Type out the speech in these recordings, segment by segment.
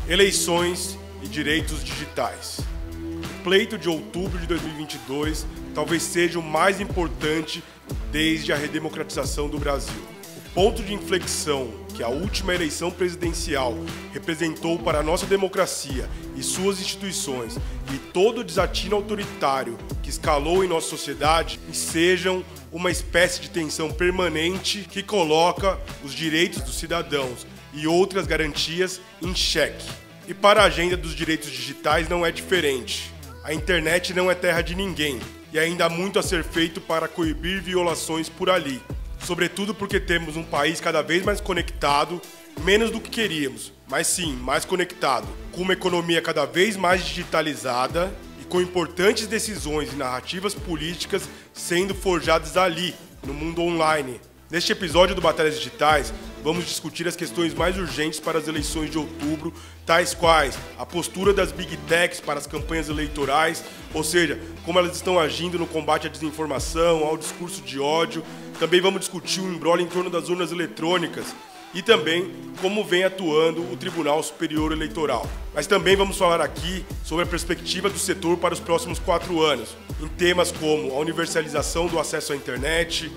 Eleições e direitos digitais. O pleito de outubro de 2022 talvez seja o mais importante desde a redemocratização do Brasil. O ponto de inflexão que a última eleição presidencial representou para a nossa democracia e suas instituições e todo o desatino autoritário que escalou em nossa sociedade sejam uma espécie de tensão permanente que coloca os direitos dos cidadãos e outras garantias em xeque. E para a agenda dos direitos digitais não é diferente. A internet não é terra de ninguém e ainda há muito a ser feito para coibir violações por ali. Sobretudo porque temos um país cada vez mais conectado, menos do que queríamos, mas sim, mais conectado, com uma economia cada vez mais digitalizada e com importantes decisões e narrativas políticas sendo forjadas ali, no mundo online. Neste episódio do Batalhas Digitais, vamos discutir as questões mais urgentes para as eleições de outubro, tais quais a postura das Big Techs para as campanhas eleitorais, ou seja, como elas estão agindo no combate à desinformação, ao discurso de ódio. Também vamos discutir o imbróglio em torno das urnas eletrônicas e também como vem atuando o Tribunal Superior Eleitoral. Mas também vamos falar aqui sobre a perspectiva do setor para os próximos 4 anos, em temas como a universalização do acesso à internet,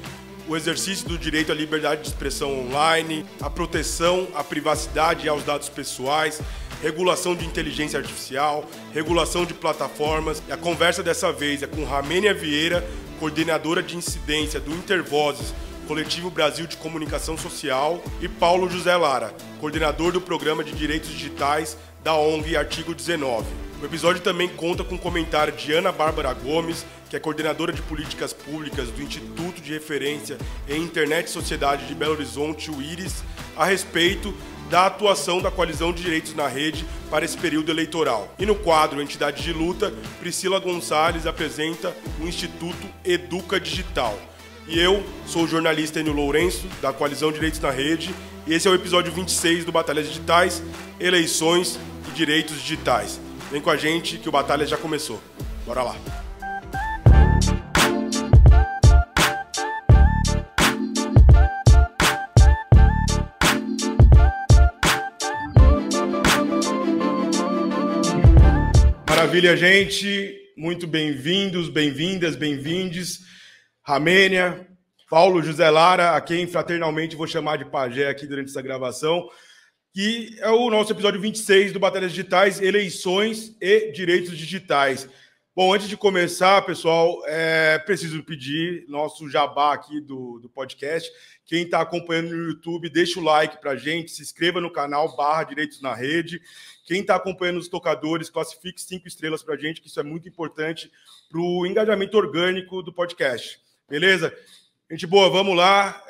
o exercício do direito à liberdade de expressão online, a proteção à privacidade e aos dados pessoais, regulação de inteligência artificial, regulação de plataformas. E a conversa dessa vez é com Ramênia Vieira, coordenadora de incidência do Intervozes, Coletivo Brasil de Comunicação Social, e Paulo José Lara, coordenador do Programa de Direitos Digitais da ONG Artigo 19. O episódio também conta com um comentário de Ana Bárbara Gomes, que é coordenadora de políticas públicas do Instituto de Referência em Internet e Sociedade de Belo Horizonte, o IRIS, a respeito da atuação da Coalizão de Direitos na Rede para esse período eleitoral. E no quadro Entidade de Luta, Priscila Gonçalves apresenta o Instituto Educa Digital. E eu sou o jornalista Enio Lourenço, da Coalizão Direitos na Rede, e esse é o episódio 26 do Batalhas Digitais, Eleições e Direitos Digitais. Vem com a gente que o Batalha já começou. Bora lá! Maravilha, gente! Muito bem-vindos, bem-vindas, bem-vindes. Ramênia, Paulo José Lara, a quem fraternalmente vou chamar de pajé aqui durante essa gravação, que é o nosso episódio 26 do Batalhas Digitais, Eleições e Direitos Digitais. Bom, antes de começar, pessoal, preciso pedir nosso jabá aqui do podcast. Quem está acompanhando no YouTube, deixa o like para a gente, se inscreva no canal /Direitos na Rede. Quem está acompanhando os tocadores, classifique 5 estrelas para a gente, que isso é muito importante para o engajamento orgânico do podcast. Beleza? Gente boa, vamos lá.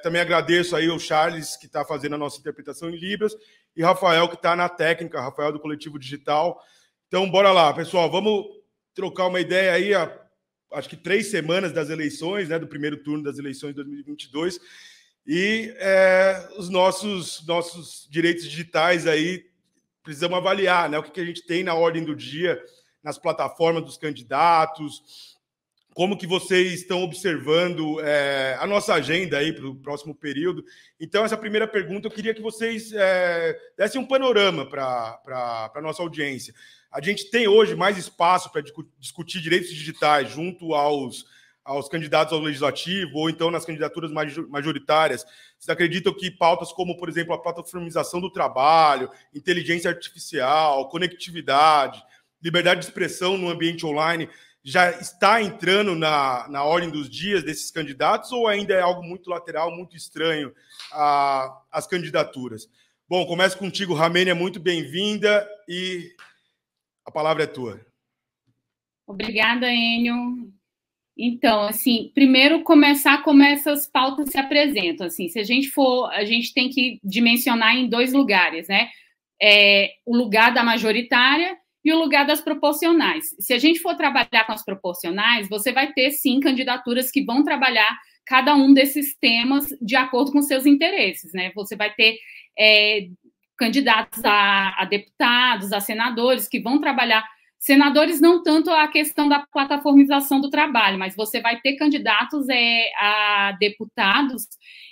Também agradeço aí ao Charles, que está fazendo a nossa interpretação em Libras, e Rafael, que está na técnica, Rafael do Coletivo Digital. Então, bora lá, pessoal. Vamos trocar uma ideia aí, acho que 3 semanas das eleições, né, do primeiro turno das eleições de 2022, e os nossos direitos digitais aí, precisamos avaliar, né, o que a gente tem na ordem do dia, nas plataformas dos candidatos, como que vocês estão observando a nossa agenda aí para o próximo período. Então, essa primeira pergunta, eu queria que vocês dessem um panorama para a nossa audiência. A gente tem hoje mais espaço para discutir direitos digitais junto aos candidatos ao legislativo ou então nas candidaturas majoritárias. Vocês acreditam que pautas como, por exemplo, a plataformização do trabalho, inteligência artificial, conectividade, liberdade de expressão no ambiente online já está entrando na ordem dos dias desses candidatos ou ainda é algo muito lateral, muito estranho às candidaturas? Bom, começo contigo, Ramênia, muito bem-vinda e a palavra é tua. Obrigada, Enio. Então, assim, primeiro começar como essas pautas se apresentam. Assim, se a gente tem que dimensionar em 2 lugares, né? O lugar da majoritária e o lugar das proporcionais. Se a gente for trabalhar com as proporcionais, você vai ter, sim, candidaturas que vão trabalhar cada um desses temas de acordo com seus interesses, né? Você vai ter candidatos a deputados, a senadores, que vão trabalhar Senadores, não tanto a questão da plataformização do trabalho, mas você vai ter candidatos a deputados,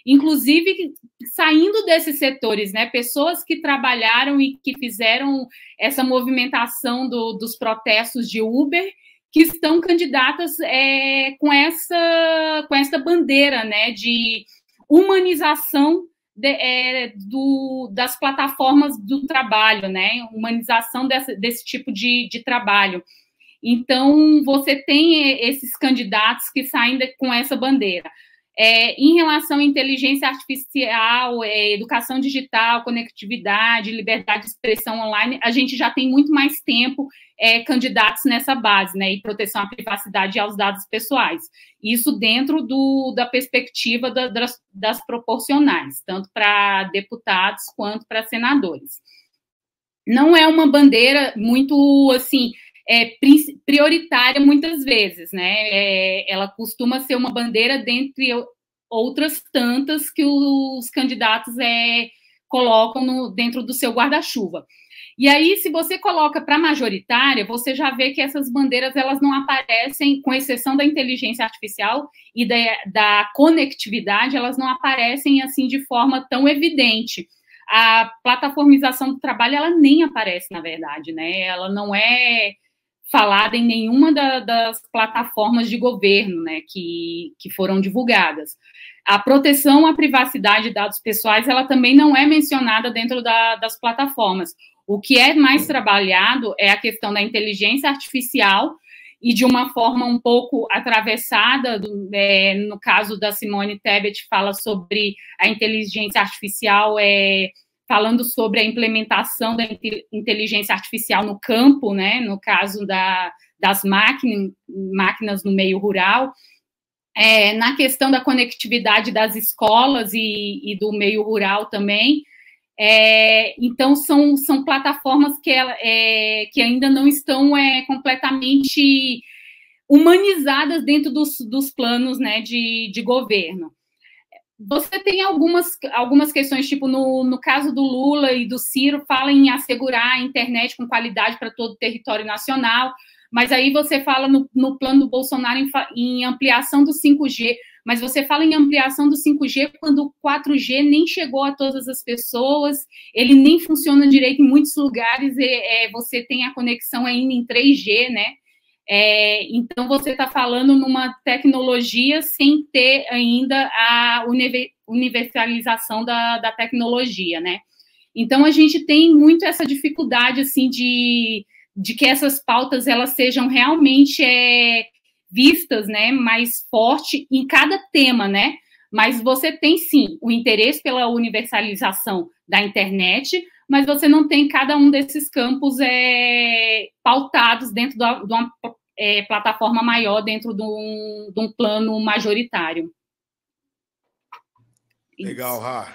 inclusive saindo desses setores, né? Pessoas que trabalharam e que fizeram essa movimentação dos protestos de Uber, que estão candidatas com essa bandeira, né, de humanização das plataformas do trabalho, né? Humanização desse tipo de trabalho. Então, você tem esses candidatos que saem com essa bandeira. Em relação à inteligência artificial, educação digital, conectividade, liberdade de expressão online, a gente já tem muito mais tempo candidatos nessa base, né, e proteção à privacidade e aos dados pessoais. Isso dentro da perspectiva das proporcionais, tanto para deputados quanto para senadores. Não é uma bandeira muito, assim, prioritária muitas vezes, né? Ela costuma ser uma bandeira dentre outras tantas que os candidatos colocam dentro do seu guarda-chuva. E aí, se você coloca para majoritária, você já vê que essas bandeiras elas não aparecem, com exceção da inteligência artificial e da conectividade, elas não aparecem assim de forma tão evidente. A plataformização do trabalho, ela nem aparece, na verdade, né? Ela não é falada em nenhuma das plataformas de governo, né, que foram divulgadas. A proteção à privacidade de dados pessoais, ela também não é mencionada dentro das plataformas. O que é mais trabalhado é a questão da inteligência artificial e de uma forma um pouco atravessada, no caso da Simone Tebet, fala sobre a inteligência artificial, falando sobre a implementação da inteligência artificial no campo, né, no caso das máquinas no meio rural, na questão da conectividade das escolas e do meio rural também. Então, são plataformas que ainda não estão completamente humanizadas dentro dos planos, né, de governo. Você tem algumas questões, tipo, no caso do Lula e do Ciro, fala em assegurar a internet com qualidade para todo o território nacional, mas aí você fala no plano do Bolsonaro em ampliação do 5G, mas você fala em ampliação do 5G quando o 4G nem chegou a todas as pessoas, ele nem funciona direito em muitos lugares, você tem a conexão ainda em 3G, né? Então, você está falando numa tecnologia sem ter ainda a universalização da tecnologia, né? Então, a gente tem muito essa dificuldade, assim, de que essas pautas, elas sejam realmente vistas, né, mais forte em cada tema, né? Mas você tem, sim, o interesse pela universalização da internet, mas você não tem cada um desses campos pautados dentro de uma plataforma maior, dentro de um plano majoritário. Legal, Rá.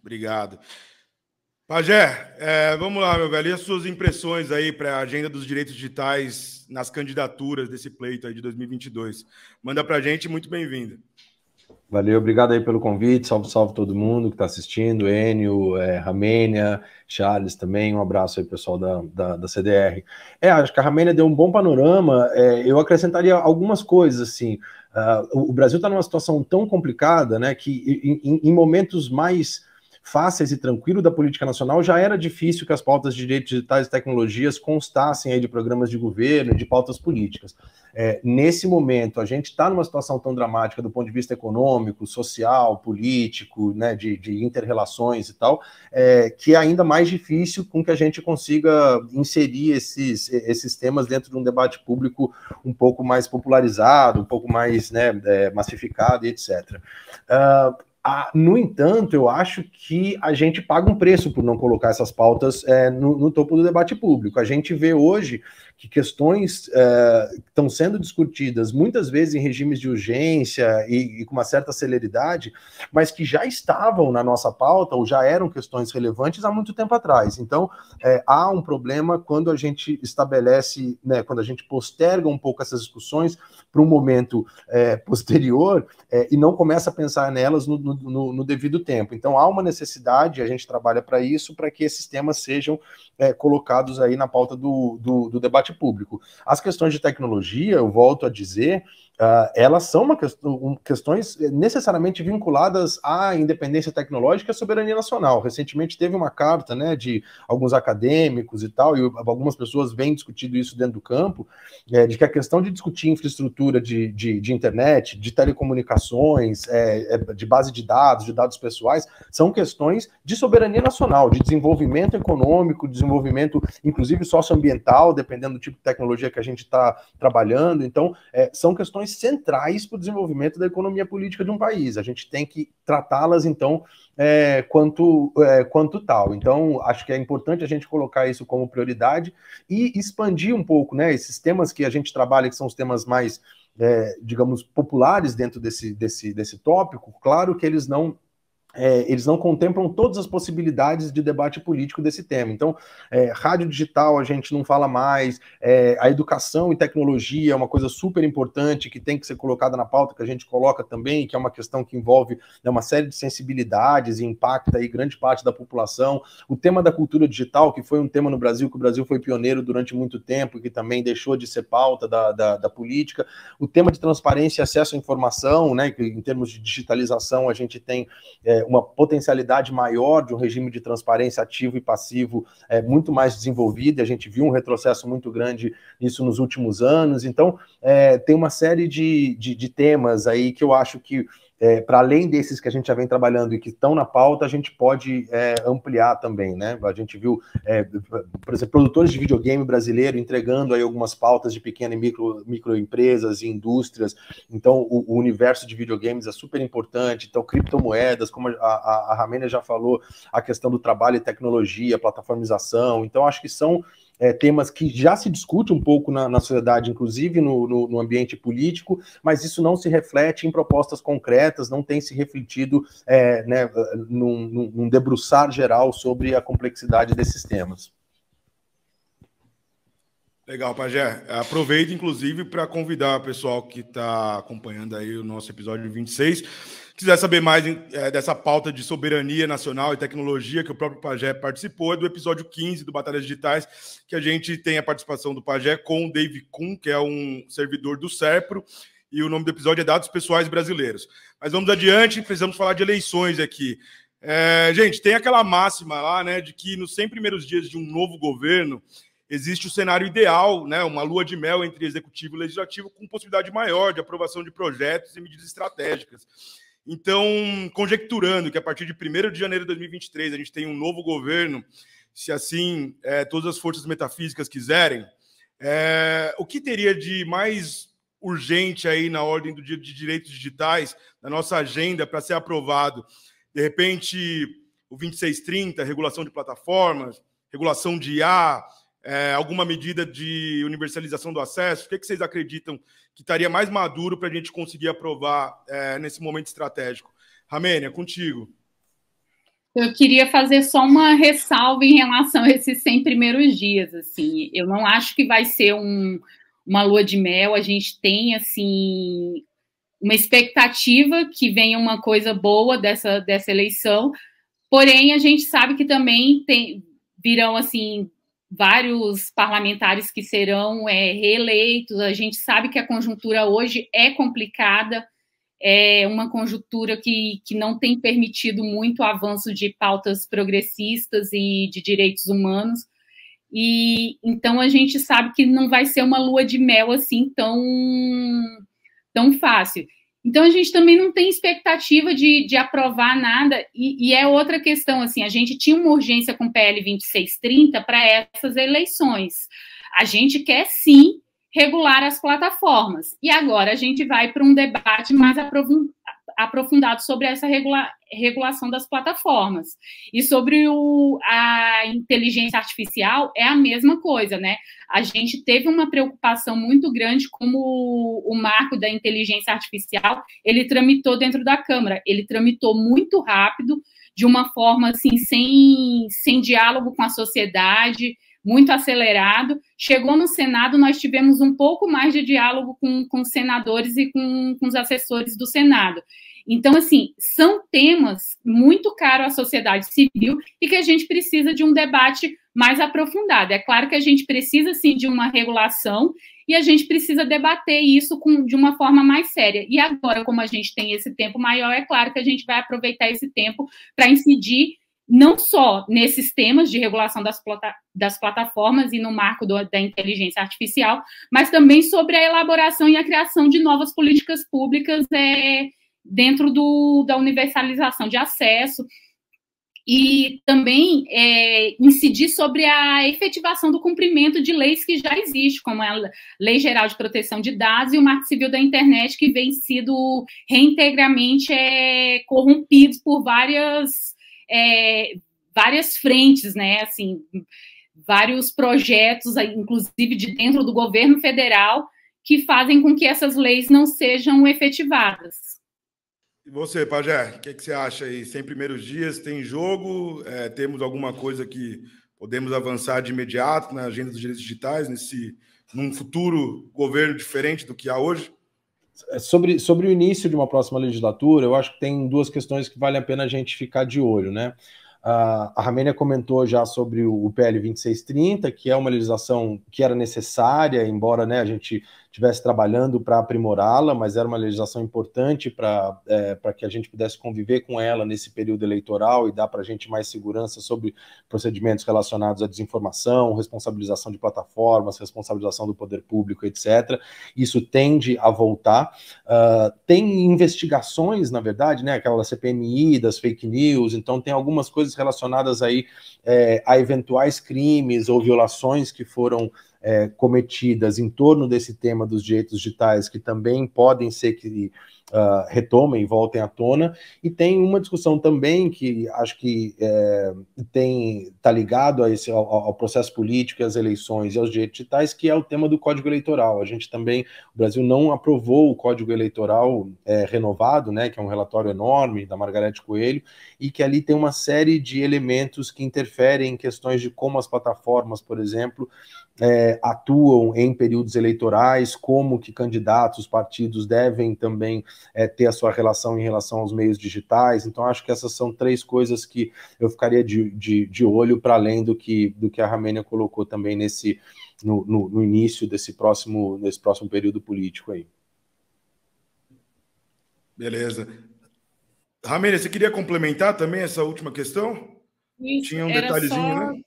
Obrigado. Pajé, vamos lá, meu velho. E as suas impressões aí para a agenda dos direitos digitais nas candidaturas desse pleito aí de 2022? Manda para a gente, muito bem-vindo. Valeu, obrigado aí pelo convite, salve, salve todo mundo que está assistindo, Enio, Ramênia, Charles também, um abraço aí pessoal da CDR. Acho que a Ramênia deu um bom panorama, eu acrescentaria algumas coisas, assim, o Brasil está numa situação tão complicada, né, que em momentos mais fáceis e tranquilos da política nacional, já era difícil que as pautas de direitos digitais e tecnologias constassem aí de programas de governo e de pautas políticas. Nesse momento, a gente está numa situação tão dramática do ponto de vista econômico, social, político, né, de inter-relações e tal, que é ainda mais difícil com que a gente consiga inserir esses temas dentro de um debate público um pouco mais popularizado, um pouco mais, né, massificado e etc. No entanto, eu acho que a gente paga um preço por não colocar essas pautas no topo do debate público. A gente vê hoje que questões estão sendo discutidas muitas vezes em regimes de urgência e com uma certa celeridade, mas que já estavam na nossa pauta ou já eram questões relevantes há muito tempo atrás. Então, há um problema quando a gente estabelece, né, quando a gente posterga um pouco essas discussões para um momento posterior e não começa a pensar nelas no no devido tempo. Então, há uma necessidade, a gente trabalha para isso, para que esses temas sejam colocados aí na pauta do debate público. As questões de tecnologia, eu volto a dizer, elas são questões necessariamente vinculadas à independência tecnológica e à soberania nacional. Recentemente teve uma carta, né, de alguns acadêmicos e tal, e algumas pessoas vêm discutindo isso dentro do campo, de que a questão de discutir infraestrutura de internet, de telecomunicações, de base de dados pessoais, são questões de soberania nacional, de desenvolvimento econômico, desenvolvimento, inclusive, socioambiental, dependendo do tipo de tecnologia que a gente está trabalhando. Então, são questões centrais para o desenvolvimento da economia política de um país. A gente tem que tratá-las, então, quanto tal. Então, acho que é importante a gente colocar isso como prioridade e expandir um pouco, né, esses temas que a gente trabalha, que são os temas mais, digamos, populares dentro desse tópico. Claro que eles não contemplam todas as possibilidades de debate político desse tema. Então, rádio digital a gente não fala mais, a educação e tecnologia é uma coisa super importante que tem que ser colocada na pauta, que a gente coloca também, que é uma questão que envolve, né, uma série de sensibilidades e impacta aí grande parte da população. O tema da cultura digital, que foi um tema no Brasil, que o Brasil foi pioneiro durante muito tempo, e que também deixou de ser pauta da política. O tema de transparência e acesso à informação, né, que em termos de digitalização a gente tem uma potencialidade maior de um regime de transparência ativo e passivo muito mais desenvolvido, e a gente viu um retrocesso muito grande nisso nos últimos anos. Então, tem uma série de temas aí que eu acho que, para além desses que a gente já vem trabalhando e que estão na pauta, a gente pode ampliar também, né? A gente viu, por exemplo, produtores de videogame brasileiro entregando aí algumas pautas de pequena e microempresas e indústrias. Então, o universo de videogames é super importante. Então, criptomoedas, como a Ramênia já falou, a questão do trabalho e tecnologia, plataformização. Então, acho que são temas que já se discute um pouco na sociedade, inclusive no ambiente político, mas isso não se reflete em propostas concretas, não tem se refletido né, num debruçar geral sobre a complexidade desses temas. Legal, Pajé. Aproveito, inclusive, para convidar o pessoal que está acompanhando aí o nosso episódio 26, quiser saber mais dessa pauta de soberania nacional e tecnologia que o próprio Pajé participou, é do episódio 15 do Batalhas Digitais, que a gente tem a participação do Pajé com o Dave Kuhn, que é um servidor do SERPRO, e o nome do episódio é Dados Pessoais Brasileiros. Mas vamos adiante, precisamos falar de eleições aqui. Gente, tem aquela máxima lá, né, de que nos 100 primeiros dias de um novo governo existe o cenário ideal, né, uma lua de mel entre executivo e legislativo, com possibilidade maior de aprovação de projetos e medidas estratégicas. Então, conjecturando que a partir de 1º de janeiro de 2023 a gente tem um novo governo, se assim todas as forças metafísicas quiserem, o que teria de mais urgente aí na ordem do dia de direitos digitais, na nossa agenda, para ser aprovado? De repente, o 2630, regulação de plataformas, regulação de IA, alguma medida de universalização do acesso? O que vocês acreditam que estaria mais maduro para a gente conseguir aprovar nesse momento estratégico? Ramênia, contigo. Eu queria fazer só uma ressalva em relação a esses 100 primeiros dias. Assim, eu não acho que vai ser uma lua de mel. A gente tem assim uma expectativa que venha uma coisa boa dessa eleição, porém a gente sabe que também virão assim vários parlamentares que serão reeleitos. A gente sabe que a conjuntura hoje é complicada, é uma conjuntura que não tem permitido muito o avanço de pautas progressistas e de direitos humanos, e então a gente sabe que não vai ser uma lua de mel assim tão fácil. Então, a gente também não tem expectativa de aprovar nada, e é outra questão, assim, a gente tinha uma urgência com o PL 2630 para essas eleições. A gente quer, sim, regular as plataformas, e agora a gente vai para um debate mais aprofundado sobre essa regulação das plataformas. E sobre a inteligência artificial, é a mesma coisa, né? A gente teve uma preocupação muito grande como o marco da inteligência artificial, ele tramitou dentro da Câmara, ele tramitou muito rápido, de uma forma assim, sem diálogo com a sociedade, muito acelerado. Chegou no Senado, nós tivemos um pouco mais de diálogo com os senadores e com os assessores do Senado. Então, assim, são temas muito caros à sociedade civil e que a gente precisa de um debate mais aprofundado. É claro que a gente precisa, sim, de uma regulação e a gente precisa debater isso de uma forma mais séria. E agora, como a gente tem esse tempo maior, é claro que a gente vai aproveitar esse tempo para incidir não só nesses temas de regulação das plataformas e no marco da inteligência artificial, mas também sobre a elaboração e a criação de novas políticas públicas dentro da universalização de acesso, e também incidir sobre a efetivação do cumprimento de leis que já existem, como a Lei Geral de Proteção de Dados e o Marco Civil da Internet, que vem sido reintegramente corrompidos por várias frentes, né, assim, vários projetos, inclusive de dentro do governo federal, que fazem com que essas leis não sejam efetivadas. E você, Pajé, o que você acha aí? 100 primeiros dias, tem jogo? Temos alguma coisa que podemos avançar de imediato na agenda dos direitos digitais, num futuro governo diferente do que há hoje? Sobre o início de uma próxima legislatura, eu acho que tem duas questões que vale a pena a gente ficar de olho, né? A Ramênia comentou já sobre o PL 2630, que é uma legislação que era necessária, embora, né, a gente estivesse trabalhando para aprimorá-la, mas era uma legislação importante para que a gente pudesse conviver com ela nesse período eleitoral e dar para a gente mais segurança sobre procedimentos relacionados à desinformação, responsabilização de plataformas, responsabilização do poder público, etc. Isso tende a voltar. Tem investigações, na verdade, né, aquela CPMI das fake news, então tem algumas coisas relacionadas aí a eventuais crimes ou violações que foram cometidas em torno desse tema dos direitos digitais, que também podem ser que retomem e voltem à tona, e tem uma discussão também que acho que está ligado ao processo político, às eleições e aos direitos digitais, que é o tema do Código Eleitoral. A gente também, o Brasil não aprovou o Código Eleitoral renovado, né, que é um relatório enorme da Margarete Coelho, e que ali tem uma série de elementos que interferem em questões de como as plataformas, por exemplo, atuam em períodos eleitorais, como que candidatos, partidos devem também ter a sua relação em relação aos meios digitais. Então, acho que essas são três coisas que eu ficaria de olho, para além do que a Ramênia colocou também no início desse próximo período político aí. Beleza. Ramênia, você queria complementar também essa última questão? Isso, tinha um detalhezinho, né?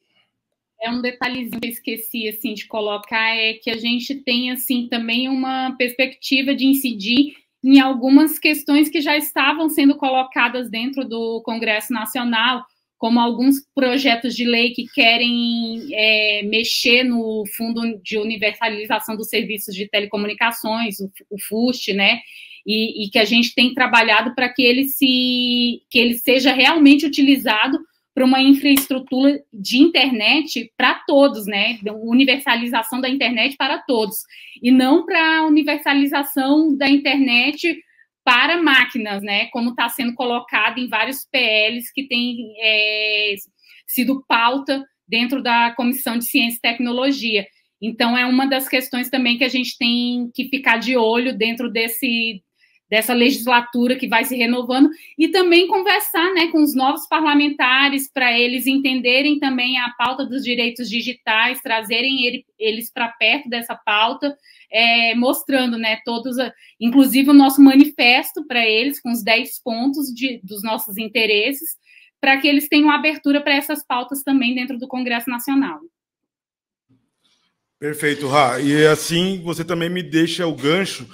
Um detalhezinho que eu esqueci, assim, de colocar, é que a gente tem, assim, também uma perspectiva de incidir em algumas questões que já estavam sendo colocadas dentro do Congresso Nacional, como alguns projetos de lei que querem mexer no Fundo de Universalização dos Serviços de Telecomunicações, o FUST, né? E que a gente tem trabalhado para que ele seja realmente utilizado para uma infraestrutura de internet para todos, né? Universalização da internet para todos, e não para a universalização da internet para máquinas, né? Como está sendo colocado em vários PLs que têm sido pauta dentro da Comissão de Ciência e Tecnologia. Então, é uma das questões também que a gente tem que ficar de olho dentro dessa legislatura que vai se renovando, e também conversar, né, com os novos parlamentares, para eles entenderem também a pauta dos direitos digitais, trazerem eles para perto dessa pauta, mostrando, né, inclusive o nosso manifesto para eles, com os 10 pontos dos nossos interesses, para que eles tenham abertura para essas pautas também dentro do Congresso Nacional. Perfeito, Rá. E assim você também me deixa o gancho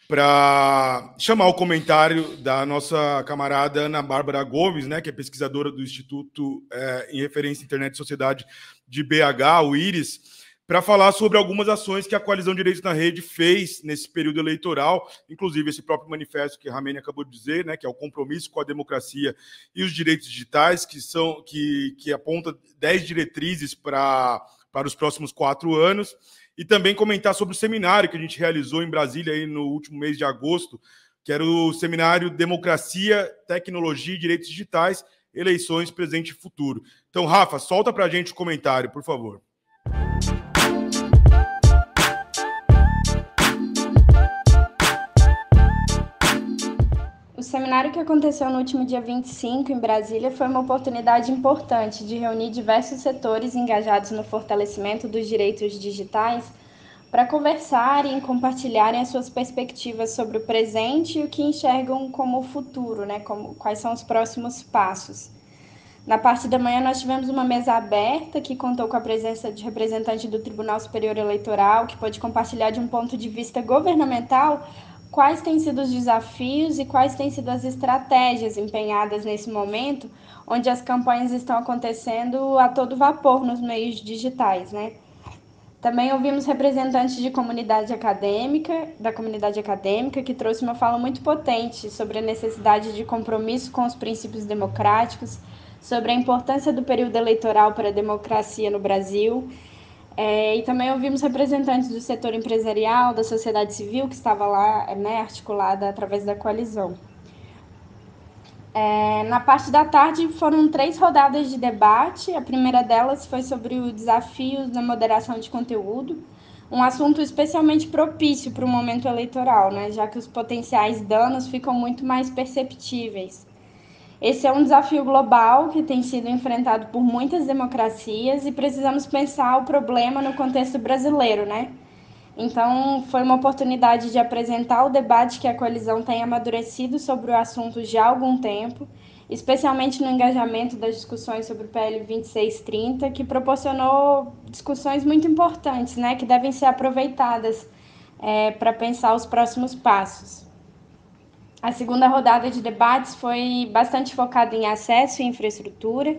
para chamar o comentário da nossa camarada Ana Bárbara Gomes, né, que é pesquisadora do Instituto em Referência à Internet e Sociedade de BH, o IRIS, para falar sobre algumas ações que a Coalizão Direitos na Rede fez nesse período eleitoral, inclusive esse próprio manifesto que a Ramênia acabou de dizer, né, que é o compromisso com a democracia e os direitos digitais, que aponta 10 diretrizes para os próximos 4 anos. E também comentar sobre o seminário que a gente realizou em Brasília aí no último mês de agosto, que era o seminário Democracia, Tecnologia e Direitos Digitais, Eleições, Presente e Futuro. Então, Rafa, solta para a gente o comentário, por favor. O seminário que aconteceu no último dia 25 em Brasília foi uma oportunidade importante de reunir diversos setores engajados no fortalecimento dos direitos digitais para conversarem e compartilharem as suas perspectivas sobre o presente e o que enxergam como o futuro, né? Quais são os próximos passos. Na parte da manhã, nós tivemos uma mesa aberta que contou com a presença de representantes do Tribunal Superior Eleitoral, que pôde compartilhar de um ponto de vista governamental quais têm sido os desafios e quais têm sido as estratégias empenhadas nesse momento, onde as campanhas estão acontecendo a todo vapor nos meios digitais, né? Também ouvimos representantes da comunidade acadêmica, que trouxe uma fala muito potente sobre a necessidade de compromisso com os princípios democráticos, sobre a importância do período eleitoral para a democracia no Brasil. E também ouvimos representantes do setor empresarial, da sociedade civil, que estava lá, né, articulada através da coalizão. Na parte da tarde foram 3 rodadas de debate. A primeira delas foi sobre o desafio da moderação de conteúdo, um assunto especialmente propício para o momento eleitoral, né, já que os potenciais danos ficam muito mais perceptíveis. Esse é um desafio global que tem sido enfrentado por muitas democracias e precisamos pensar o problema no contexto brasileiro, né? Então, foi uma oportunidade de apresentar o debate que a coalizão tem amadurecido sobre o assunto já há algum tempo, especialmente no engajamento das discussões sobre o PL 2630, que proporcionou discussões muito importantes, né, que devem ser aproveitadas para pensar os próximos passos. A segunda rodada de debates foi bastante focada em acesso e infraestrutura,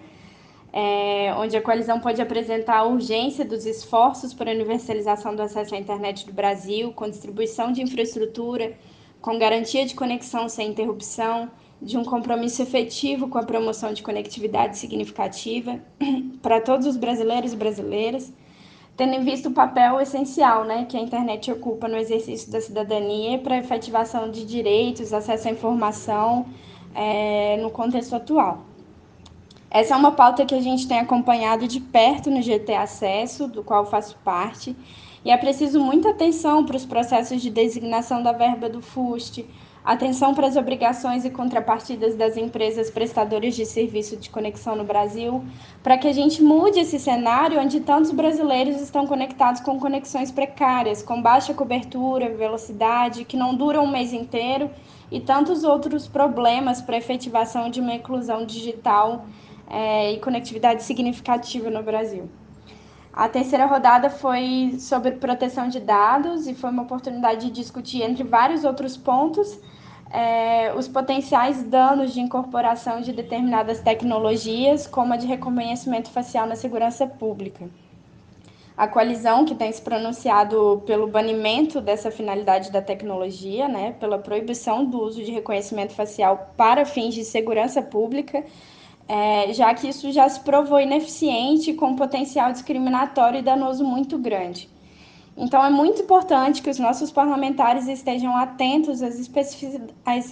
onde a coalizão pode apresentar a urgência dos esforços para a universalização do acesso à internet do Brasil, com distribuição de infraestrutura, com garantia de conexão sem interrupção, de um compromisso efetivo com a promoção de conectividade significativa para todos os brasileiros e brasileiras, tendo em vista o papel essencial, né, que a internet ocupa no exercício da cidadania para a efetivação de direitos, acesso à informação no contexto atual. Essa é uma pauta que a gente tem acompanhado de perto no GT Acesso, do qual faço parte, e é preciso muita atenção para os processos de designação da verba do FUST, atenção para as obrigações e contrapartidas das empresas prestadoras de serviço de conexão no Brasil, para que a gente mude esse cenário onde tantos brasileiros estão conectados com conexões precárias, com baixa cobertura, velocidade, que não duram um mês inteiro, e tantos outros problemas para a efetivação de uma inclusão digital e conectividade significativa no Brasil. A terceira rodada foi sobre proteção de dados e foi uma oportunidade de discutir, entre vários outros pontos, os potenciais danos de incorporação de determinadas tecnologias, como a de reconhecimento facial na segurança pública. A coalizão, que tem se pronunciado pelo banimento dessa finalidade da tecnologia, né, pela proibição do uso de reconhecimento facial para fins de segurança pública, já que isso já se provou ineficiente com um potencial discriminatório e danoso muito grande. Então, é muito importante que os nossos parlamentares estejam atentos às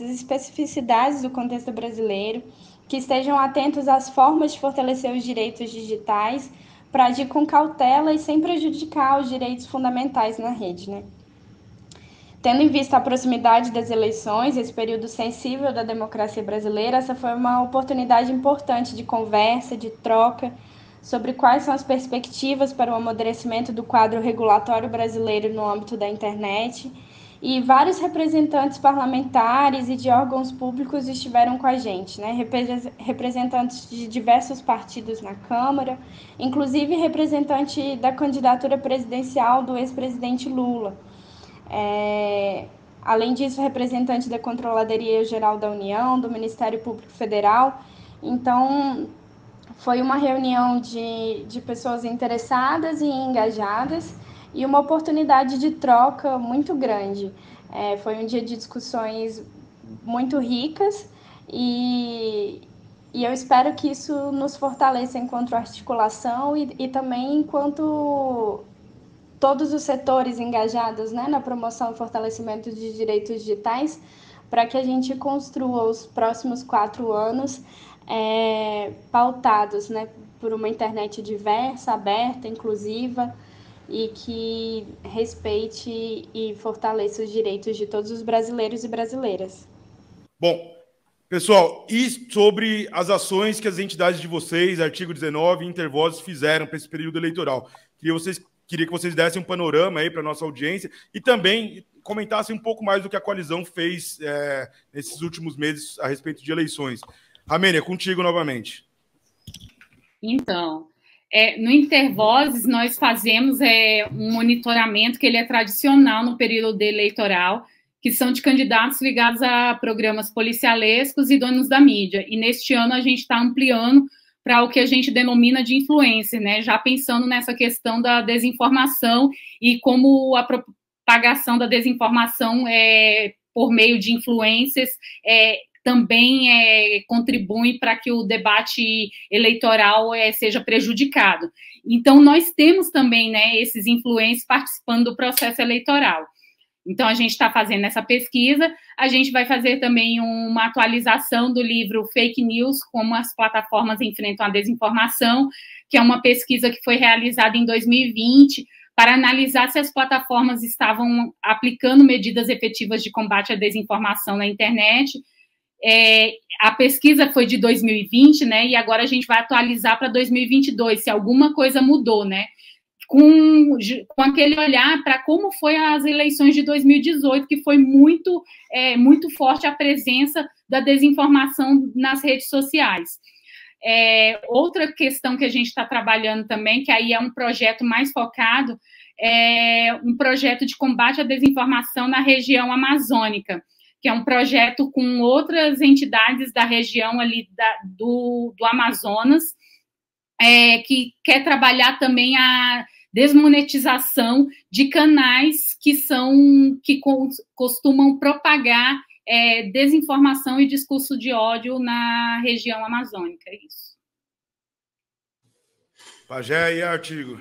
especificidades do contexto brasileiro, que estejam atentos às formas de fortalecer os direitos digitais, para agir com cautela e sem prejudicar os direitos fundamentais na rede, né? Tendo em vista a proximidade das eleições, esse período sensível da democracia brasileira, essa foi uma oportunidade importante de conversa, de troca, sobre quais são as perspectivas para o amadurecimento do quadro regulatório brasileiro no âmbito da internet. E vários representantes parlamentares e de órgãos públicos estiveram com a gente, né? Representantes de diversos partidos na Câmara, inclusive representante da candidatura presidencial do ex-presidente Lula. Além disso, representante da Controladoria Geral da União, do Ministério Público Federal. Então, foi uma reunião de pessoas interessadas e engajadas e uma oportunidade de troca muito grande. Foi um dia de discussões muito ricas e eu espero que isso nos fortaleça enquanto articulação e também enquanto todos os setores engajados, né, na promoção e fortalecimento de direitos digitais, para que a gente construa os próximos 4 anos pautados, né, por uma internet diversa, aberta, inclusiva e que respeite e fortaleça os direitos de todos os brasileiros e brasileiras. Bom, Pessoal, e sobre as ações que as entidades de vocês, artigo 19 e Intervozes, fizeram para esse período eleitoral? Queria que vocês dessem um panorama aí para a nossa audiência e também comentassem um pouco mais do que a coalizão fez nesses últimos meses a respeito de eleições. Ramênia, contigo novamente. Então, no Intervozes, nós fazemos um monitoramento que ele é tradicional no período eleitoral, que são de candidatos ligados a programas policialescos e donos da mídia. E neste ano a gente está ampliando para o que a gente denomina de influencer, né? Já pensando nessa questão da desinformação e como a propagação da desinformação por meio de influencers também contribui para que o debate eleitoral seja prejudicado. Então, nós temos também, né, esses influencers participando do processo eleitoral. Então, a gente está fazendo essa pesquisa, a gente vai fazer também uma atualização do livro Fake News, como as plataformas enfrentam a desinformação, que é uma pesquisa que foi realizada em 2020, para analisar se as plataformas estavam aplicando medidas efetivas de combate à desinformação na internet. A pesquisa foi de 2020, né, e agora a gente vai atualizar para 2022, se alguma coisa mudou, né? Com aquele olhar para como foi as eleições de 2018, que foi muito forte a presença da desinformação nas redes sociais. Outra questão que a gente está trabalhando também, que aí é um projeto mais focado, é um projeto de combate à desinformação na região amazônica, que é um projeto com outras entidades da região ali do Amazonas, que quer trabalhar também a desmonetização de canais que costumam propagar desinformação e discurso de ódio na região amazônica. É isso. Pajé e artigo.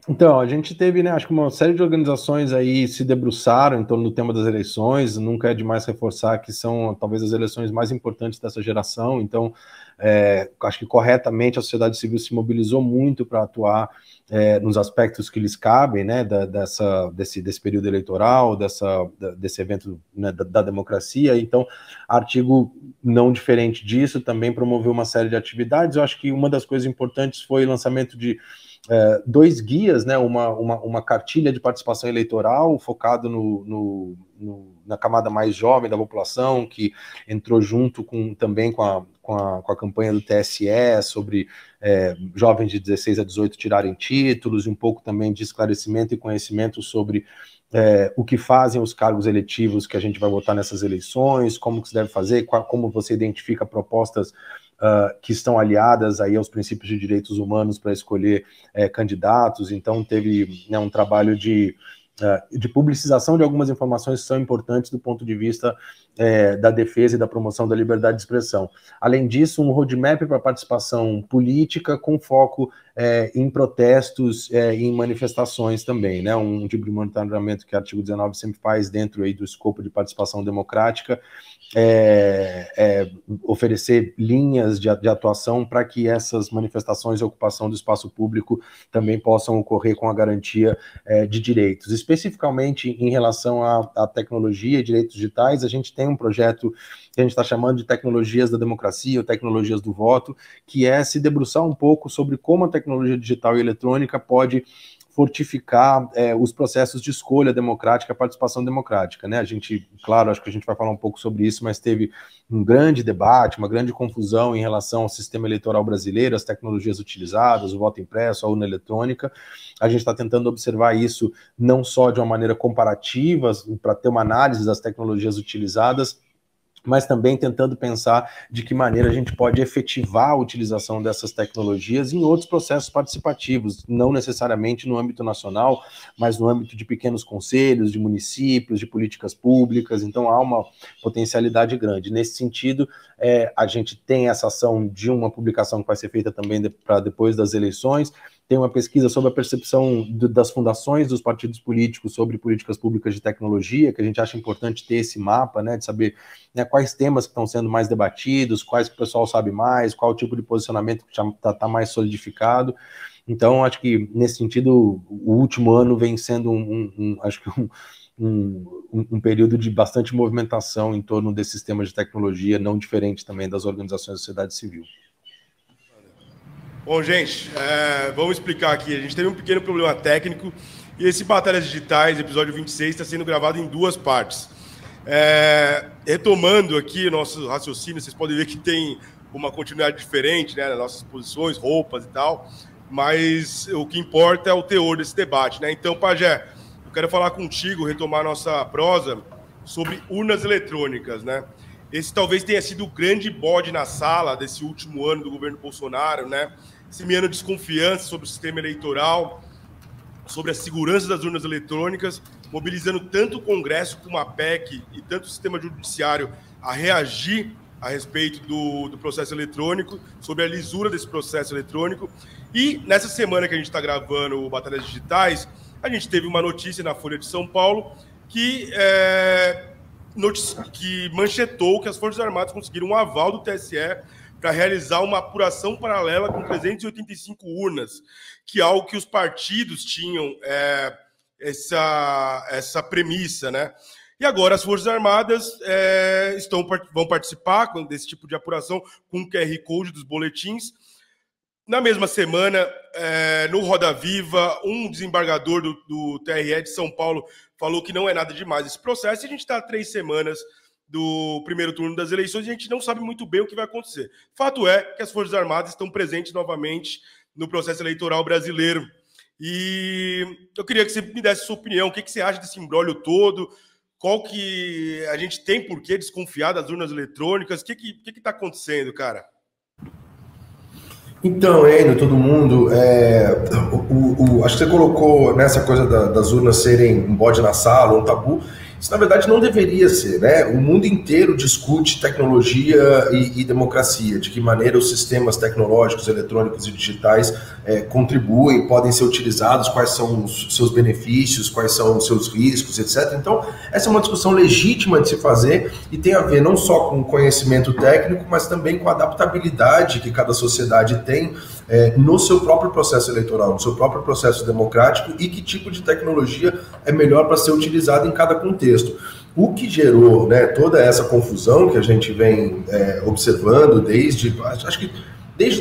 Então, a gente teve, né, acho que uma série de organizações aí se debruçaram em torno do tema das eleições. Nunca é demais reforçar que são talvez as eleições mais importantes dessa geração. Então, acho que corretamente a sociedade civil se mobilizou muito para atuar nos aspectos que lhes cabem, né, desse período eleitoral, desse evento, né, da democracia. Então, artigo não diferente disso, também promoveu uma série de atividades. Eu acho que uma das coisas importantes foi o lançamento de 2 guias, né, uma cartilha de participação eleitoral focado na camada mais jovem da população, que entrou junto também com a campanha do TSE sobre jovens de 16 a 18 tirarem títulos, e um pouco também de esclarecimento e conhecimento sobre o que fazem os cargos eletivos que a gente vai votar nessas eleições, como que se deve fazer, como você identifica propostas que estão aliadas aí aos princípios de direitos humanos para escolher candidatos. Então teve, né, um trabalho de publicização de algumas informações que são importantes do ponto de vista da defesa e da promoção da liberdade de expressão. Além disso, um roadmap para participação política com foco em protestos e em manifestações também, né? Um tipo de monitoramento que o artigo 19 sempre faz dentro aí do escopo de participação democrática, oferecer linhas de atuação para que essas manifestações e ocupação do espaço público também possam ocorrer com a garantia de direitos. Especificamente em relação à tecnologia e direitos digitais, a gente tem um projeto que a gente está chamando de tecnologias da democracia, ou tecnologias do voto, que é se debruçar um pouco sobre como a tecnologia digital e eletrônica pode fortificar os processos de escolha democrática, participação democrática, né? A gente, claro, acho que a gente vai falar um pouco sobre isso, mas teve um grande debate, uma grande confusão em relação ao sistema eleitoral brasileiro, as tecnologias utilizadas, o voto impresso, a urna eletrônica. A gente está tentando observar isso não só de uma maneira comparativa, para ter uma análise das tecnologias utilizadas, mas também tentando pensar de que maneira a gente pode efetivar a utilização dessas tecnologias em outros processos participativos, não necessariamente no âmbito nacional, mas no âmbito de pequenos conselhos, de municípios, de políticas públicas. Então há uma potencialidade grande. Nesse sentido, a gente tem essa ação de uma publicação que vai ser feita também para depois das eleições. Tem uma pesquisa sobre a percepção das fundações dos partidos políticos sobre políticas públicas de tecnologia, que a gente acha importante ter esse mapa, né, de saber, né, quais temas que estão sendo mais debatidos, quais que o pessoal sabe mais, qual o tipo de posicionamento que está mais solidificado. Então, acho que, nesse sentido, o último ano vem sendo um período de bastante movimentação em torno desse sistema de tecnologia, não diferente também das organizações da sociedade civil. Bom, gente, vamos explicar aqui. A gente teve um pequeno problema técnico e esse Batalhas Digitais, episódio 26, está sendo gravado em 2 partes. Retomando aqui o nosso raciocínio, vocês podem ver que tem uma continuidade diferente, né, nas nossas posições, roupas e tal, mas o que importa é o teor desse debate, né? Então, Pajé, eu quero falar contigo, retomar nossa prosa sobre urnas eletrônicas, né? Esse talvez tenha sido o grande bode na sala desse último ano do governo Bolsonaro, né? Semeando desconfiança sobre o sistema eleitoral, sobre a segurança das urnas eletrônicas, mobilizando tanto o Congresso como a PEC e tanto o sistema judiciário a reagir a respeito do processo eletrônico, sobre a lisura desse processo eletrônico. E nessa semana que a gente está gravando o Batalhas Digitais, a gente teve uma notícia na Folha de São Paulo que manchetou que as Forças Armadas conseguiram um aval do TSE para realizar uma apuração paralela com 385 urnas, que é algo que os partidos tinham essa premissa, né? E agora as Forças Armadas vão participar desse tipo de apuração com o QR Code dos boletins. Na mesma semana, no Roda Viva, um desembargador do TRE de São Paulo falou que não é nada demais esse processo, e a gente está a 3 semanas do primeiro turno das eleições e a gente não sabe muito bem o que vai acontecer. Fato é que as Forças Armadas estão presentes novamente no processo eleitoral brasileiro. E eu queria que você me desse a sua opinião, o que você acha desse imbróglio todo, qual que a gente tem por que desconfiar das urnas eletrônicas, o que está acontecendo, cara? Então, Enio, todo mundo, acho que você colocou nessa coisa das urnas serem um bode na sala, um tabu. Isso, na verdade, não deveria ser, né? O mundo inteiro discute tecnologia e democracia, de que maneira os sistemas tecnológicos, eletrônicos e digitais contribuem, podem ser utilizados, quais são os seus benefícios, quais são os seus riscos, etc. Então, essa é uma discussão legítima de se fazer e tem a ver não só com o conhecimento técnico, mas também com a adaptabilidade que cada sociedade tem no seu próprio processo eleitoral, no seu próprio processo democrático e que tipo de tecnologia é melhor para ser utilizada em cada contexto. O que gerou, né, toda essa confusão que a gente vem observando desde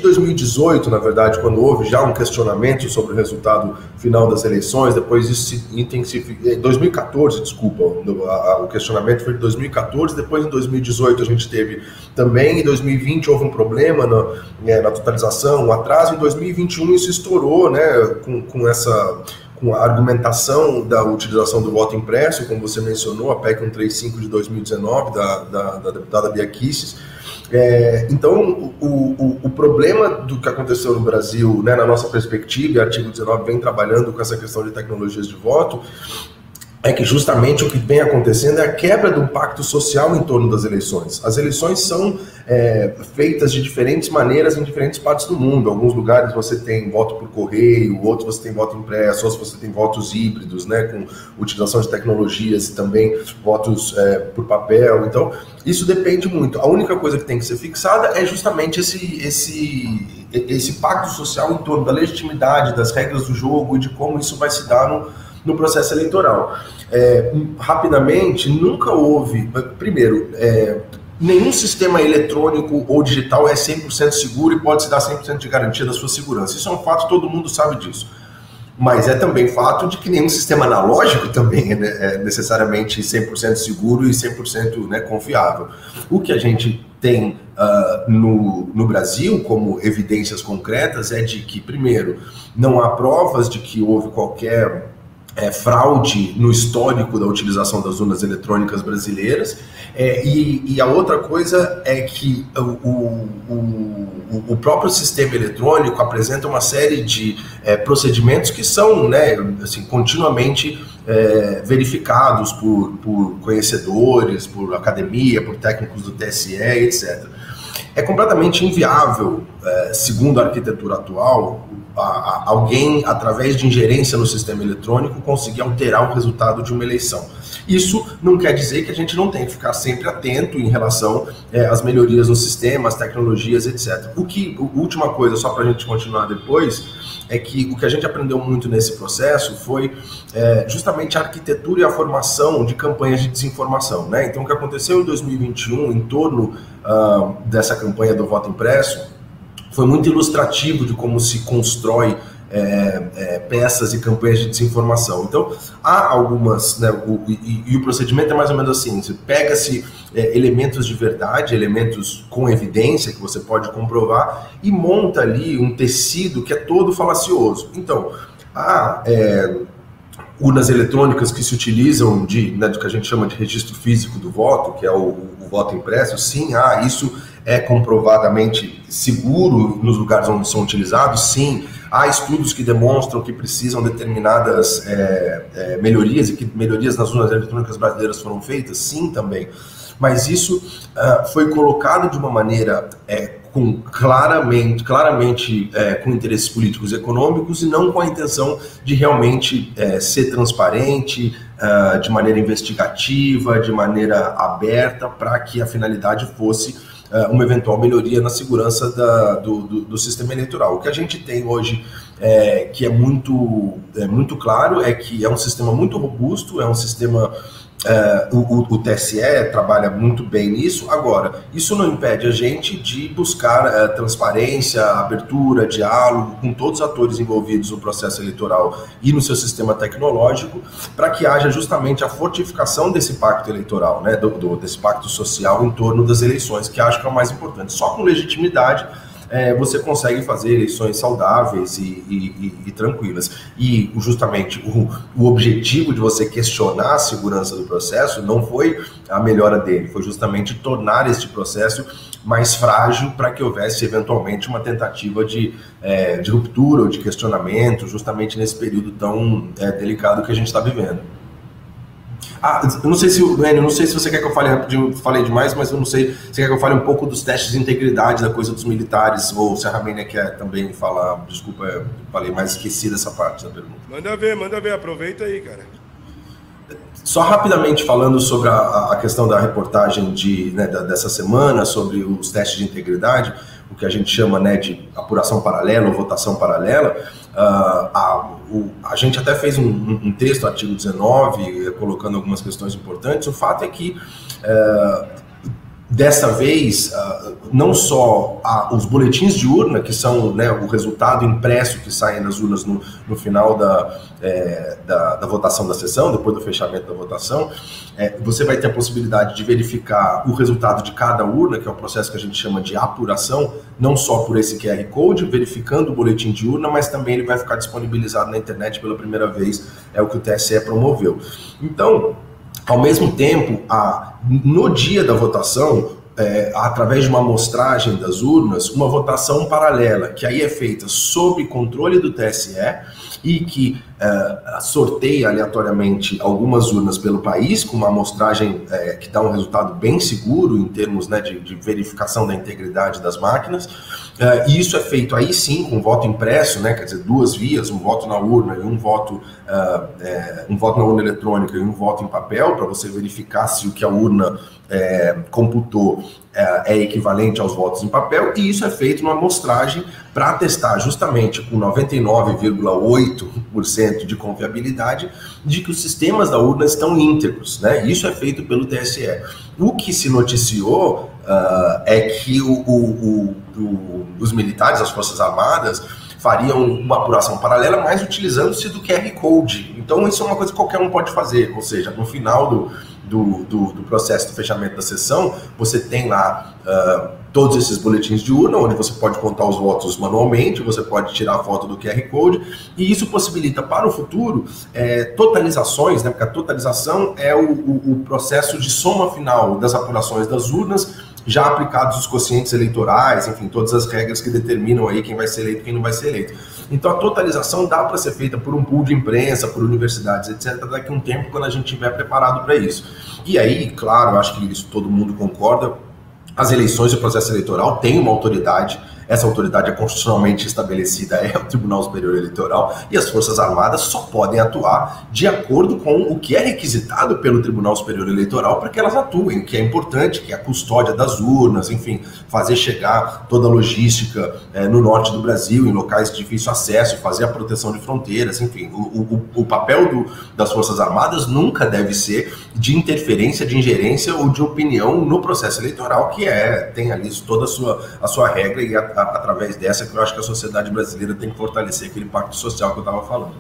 2018, na verdade, quando houve já um questionamento sobre o resultado final das eleições, depois isso se intensificou, 2014, desculpa, o questionamento foi de 2014, depois em 2018 a gente teve também, em 2020 houve um problema na totalização, um atraso, em 2021 isso estourou, né, com a argumentação da utilização do voto impresso, como você mencionou, a PEC 135 de 2019, da deputada Bia Kicis. Então, o problema do que aconteceu no Brasil, né, na nossa perspectiva, e o artigo 19 vem trabalhando com essa questão de tecnologias de voto, é que justamente o que vem acontecendo é a quebra do pacto social em torno das eleições. As eleições são feitas de diferentes maneiras em diferentes partes do mundo. Em alguns lugares você tem voto por correio, outros você tem voto impresso, outros você tem votos híbridos, né, com utilização de tecnologias e também votos por papel. Então, isso depende muito. A única coisa que tem que ser fixada é justamente esse pacto social em torno da legitimidade, das regras do jogo e de como isso vai se dar no processo eleitoral. Rapidamente, nunca houve, primeiro, nenhum sistema eletrônico ou digital é 100% seguro e pode se dar 100% de garantia da sua segurança. Isso é um fato, todo mundo sabe disso. Mas é também fato de que nenhum sistema analógico também é necessariamente 100% seguro e 100%, né, confiável. O que a gente tem no Brasil como evidências concretas é de que, primeiro, não há provas de que houve qualquer fraude no histórico da utilização das urnas eletrônicas brasileiras, e a outra coisa é que o próprio sistema eletrônico apresenta uma série de procedimentos que são, né, assim, continuamente verificados por conhecedores, por academia, por técnicos do TSE, etc. É completamente inviável, segundo a arquitetura atual, alguém, através de ingerência no sistema eletrônico, conseguir alterar o resultado de uma eleição. Isso não quer dizer que a gente não tem que ficar sempre atento em relação às melhorias no sistema, às tecnologias, etc. Última coisa, só para a gente continuar depois, é que o que a gente aprendeu muito nesse processo foi justamente a arquitetura e a formação de campanhas de desinformação, né? Então, o que aconteceu em 2021 em torno dessa campanha do voto impresso foi muito ilustrativo de como se constrói peças e campanhas de desinformação. Então, há algumas, né, e o procedimento é mais ou menos assim: você pega-se elementos de verdade, elementos com evidência que você pode comprovar e monta ali um tecido que é todo falacioso. Então, há urnas eletrônicas que se utilizam do que a gente chama de registro físico do voto, que é o voto impresso. Sim, isso é comprovadamente seguro nos lugares onde são utilizados. Sim, há estudos que demonstram que precisam determinadas melhorias e que melhorias nas urnas eletrônicas brasileiras foram feitas. Sim, também. Mas isso foi colocado de uma maneira claramente com interesses políticos e econômicos e não com a intenção de realmente ser transparente, de maneira investigativa, de maneira aberta, para que a finalidade fosse uma eventual melhoria na segurança do sistema eleitoral. O que a gente tem hoje, que é muito claro, é que é um sistema muito robusto, é um sistema... O TSE trabalha muito bem nisso. Agora, isso não impede a gente de buscar transparência, abertura, diálogo com todos os atores envolvidos no processo eleitoral e no seu sistema tecnológico, para que haja justamente a fortificação desse pacto eleitoral, né, desse pacto social em torno das eleições, que acho que é o mais importante. Só com legitimidade você consegue fazer eleições saudáveis e tranquilas. E justamente o objetivo de você questionar a segurança do processo não foi a melhora dele, foi justamente tornar este processo mais frágil para que houvesse eventualmente uma tentativa de ruptura ou de questionamento, justamente nesse período tão delicado que a gente está vivendo. Eu não sei se você quer que eu fale rapidinho, falei demais, mas eu não sei se você quer que eu fale um pouco dos testes de integridade, da coisa dos militares, ou se a Ramênia quer também falar. Desculpa, eu falei, mas esqueci dessa parte da pergunta. Manda ver, aproveita aí, cara. Só rapidamente falando sobre a questão da reportagem dessa semana, sobre os testes de integridade, o que a gente chama, né, de apuração paralela ou votação paralela. A gente até fez um texto, artigo 19, colocando algumas questões importantes. O fato é que dessa vez, não só os boletins de urna, que são, né, o resultado impresso que sai nas urnas no final da votação da sessão, depois do fechamento da votação, você vai ter a possibilidade de verificar o resultado de cada urna, que é o processo que a gente chama de apuração, não só por esse QR Code, verificando o boletim de urna, mas também ele vai ficar disponibilizado na internet pela primeira vez, é o que o TSE promoveu. Então, ao mesmo tempo, no dia da votação, através de uma amostragem das urnas, uma votação paralela, que aí é feita sob controle do TSE e que sorteia aleatoriamente algumas urnas pelo país, com uma amostragem que dá um resultado bem seguro em termos, né, de verificação da integridade das máquinas. E isso é feito aí sim com voto impresso, né, quer dizer, duas vias, um voto na urna e um voto na urna eletrônica e um voto em papel, para você verificar se o que a urna computou é equivalente aos votos em papel, e isso é feito numa amostragem para testar justamente com 99,8% de confiabilidade de que os sistemas da urna estão íntegros, né? Isso é feito pelo TSE. O que se noticiou é que os militares, as Forças Armadas, fariam uma apuração paralela, mas utilizando-se do QR Code. Então isso é uma coisa que qualquer um pode fazer, ou seja, no final do processo do fechamento da sessão, você tem lá todos esses boletins de urna, onde você pode contar os votos manualmente, você pode tirar a foto do QR Code, e isso possibilita para o futuro totalizações, né, porque a totalização é o processo de soma final das apurações das urnas, já aplicados os quocientes eleitorais, enfim, todas as regras que determinam aí quem vai ser eleito e quem não vai ser eleito. Então a totalização dá para ser feita por um pool de imprensa, por universidades, etc., daqui a um tempo, quando a gente estiver preparado para isso. E aí, claro, acho que isso todo mundo concorda, as eleições e o processo eleitoral têm uma autoridade essa autoridade é constitucionalmente estabelecida, é o Tribunal Superior Eleitoral, e as Forças Armadas só podem atuar de acordo com o que é requisitado pelo Tribunal Superior Eleitoral para que elas atuem, que é importante, que é a custódia das urnas, enfim, fazer chegar toda a logística no norte do Brasil, em locais de difícil acesso, fazer a proteção de fronteiras, enfim, o papel das Forças Armadas nunca deve ser de interferência, de ingerência ou de opinião no processo eleitoral, que tem ali toda a sua regra, e através dessa que eu acho que a sociedade brasileira tem que fortalecer aquele pacto social que eu estava falando.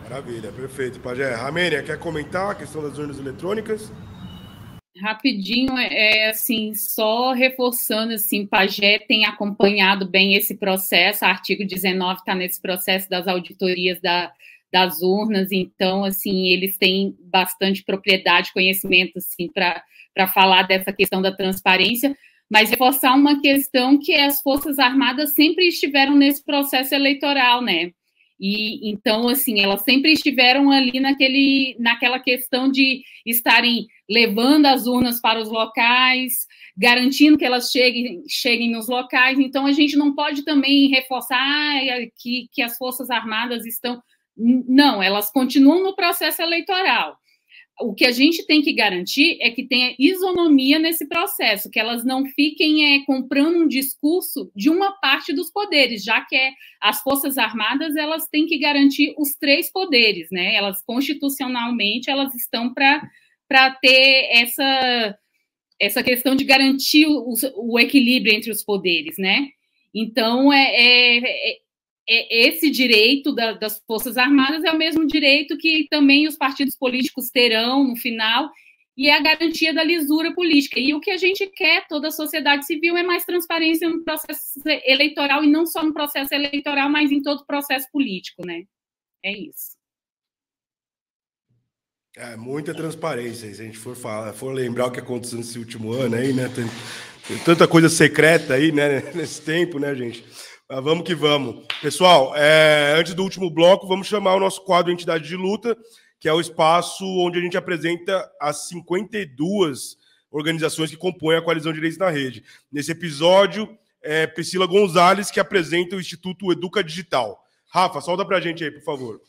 Maravilha, perfeito. Pajé, Ramênia, quer comentar a questão das urnas eletrônicas? Rapidinho, assim, só reforçando, assim, Pajé tem acompanhado bem esse processo, o artigo 19 está nesse processo das auditorias das urnas, então, assim, eles têm bastante propriedade, conhecimento, assim, para falar dessa questão da transparência, mas reforçar uma questão que as Forças Armadas sempre estiveram nesse processo eleitoral, né? E então, assim, elas sempre estiveram ali naquela questão de estarem levando as urnas para os locais, garantindo que elas cheguem nos locais. Então, a gente não pode também reforçar que as Forças Armadas estão... Não, elas continuam no processo eleitoral. O que a gente tem que garantir é que tenha isonomia nesse processo, que elas não fiquem comprando um discurso de uma parte dos poderes, já que as Forças Armadas, elas têm que garantir os 3 poderes, né? Elas, constitucionalmente, elas estão para ter essa questão de garantir o equilíbrio entre os poderes, né? Então, esse direito das Forças Armadas é o mesmo direito que também os partidos políticos terão no final, e é a garantia da lisura política. E o que a gente quer, toda a sociedade civil, é mais transparência no processo eleitoral, e não só no processo eleitoral, mas em todo o processo político, né? É isso. Muita transparência, se a gente for lembrar o que aconteceu nesse último ano aí, né? Tem tanta coisa secreta aí, né, nesse tempo, né, gente? Mas vamos que vamos. Pessoal, antes do último bloco, vamos chamar o nosso quadro Entidade de Luta, que é o espaço onde a gente apresenta as 52 organizações que compõem a Coalizão Direitos na Rede. Nesse episódio, Priscila Gonzalez, que apresenta o Instituto Educa Digital. Rafa, solta pra gente aí, por favor.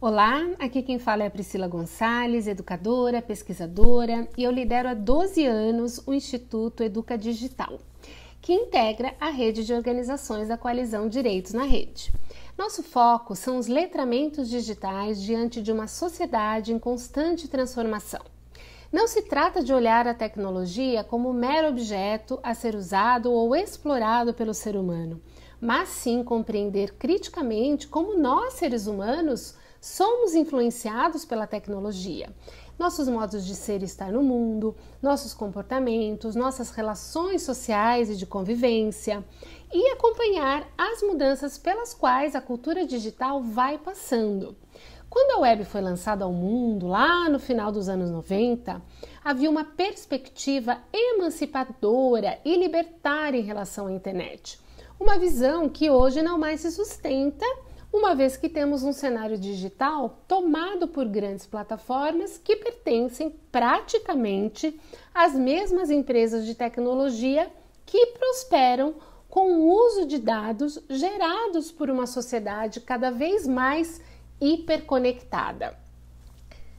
Olá, aqui quem fala é a Priscila Gonzalez, educadora, pesquisadora, e eu lidero há 12 anos o Instituto Educa Digital, que integra a rede de organizações da Coalizão Direitos na Rede. Nosso foco são os letramentos digitais diante de uma sociedade em constante transformação. Não se trata de olhar a tecnologia como um mero objeto a ser usado ou explorado pelo ser humano, mas sim compreender criticamente como nós, seres humanos, somos influenciados pela tecnologia. Nossos modos de ser e estar no mundo, nossos comportamentos, nossas relações sociais e de convivência, e acompanhar as mudanças pelas quais a cultura digital vai passando. Quando a web foi lançada ao mundo, lá no final dos anos 90, havia uma perspectiva emancipadora e libertária em relação à internet. Uma visão que hoje não mais se sustenta, uma vez que temos um cenário digital tomado por grandes plataformas que pertencem praticamente às mesmas empresas de tecnologia que prosperam com o uso de dados gerados por uma sociedade cada vez mais hiperconectada.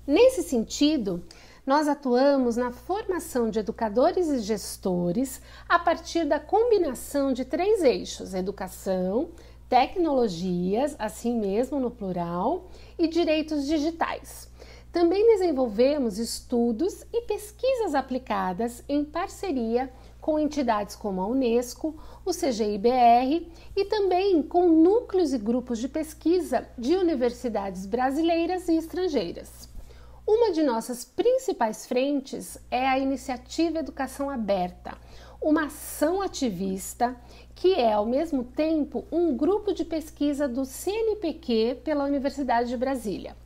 Nesse sentido, nós atuamos na formação de educadores e gestores a partir da combinação de 3 eixos: educação, tecnologias, assim mesmo no plural, e direitos digitais. Também desenvolvemos estudos e pesquisas aplicadas em parceria com entidades como a Unesco, o CGI-BR e também com núcleos e grupos de pesquisa de universidades brasileiras e estrangeiras. Uma de nossas principais frentes é a Iniciativa Educação Aberta, uma ação ativista que é, ao mesmo tempo, um grupo de pesquisa do CNPq pela Universidade de Brasília.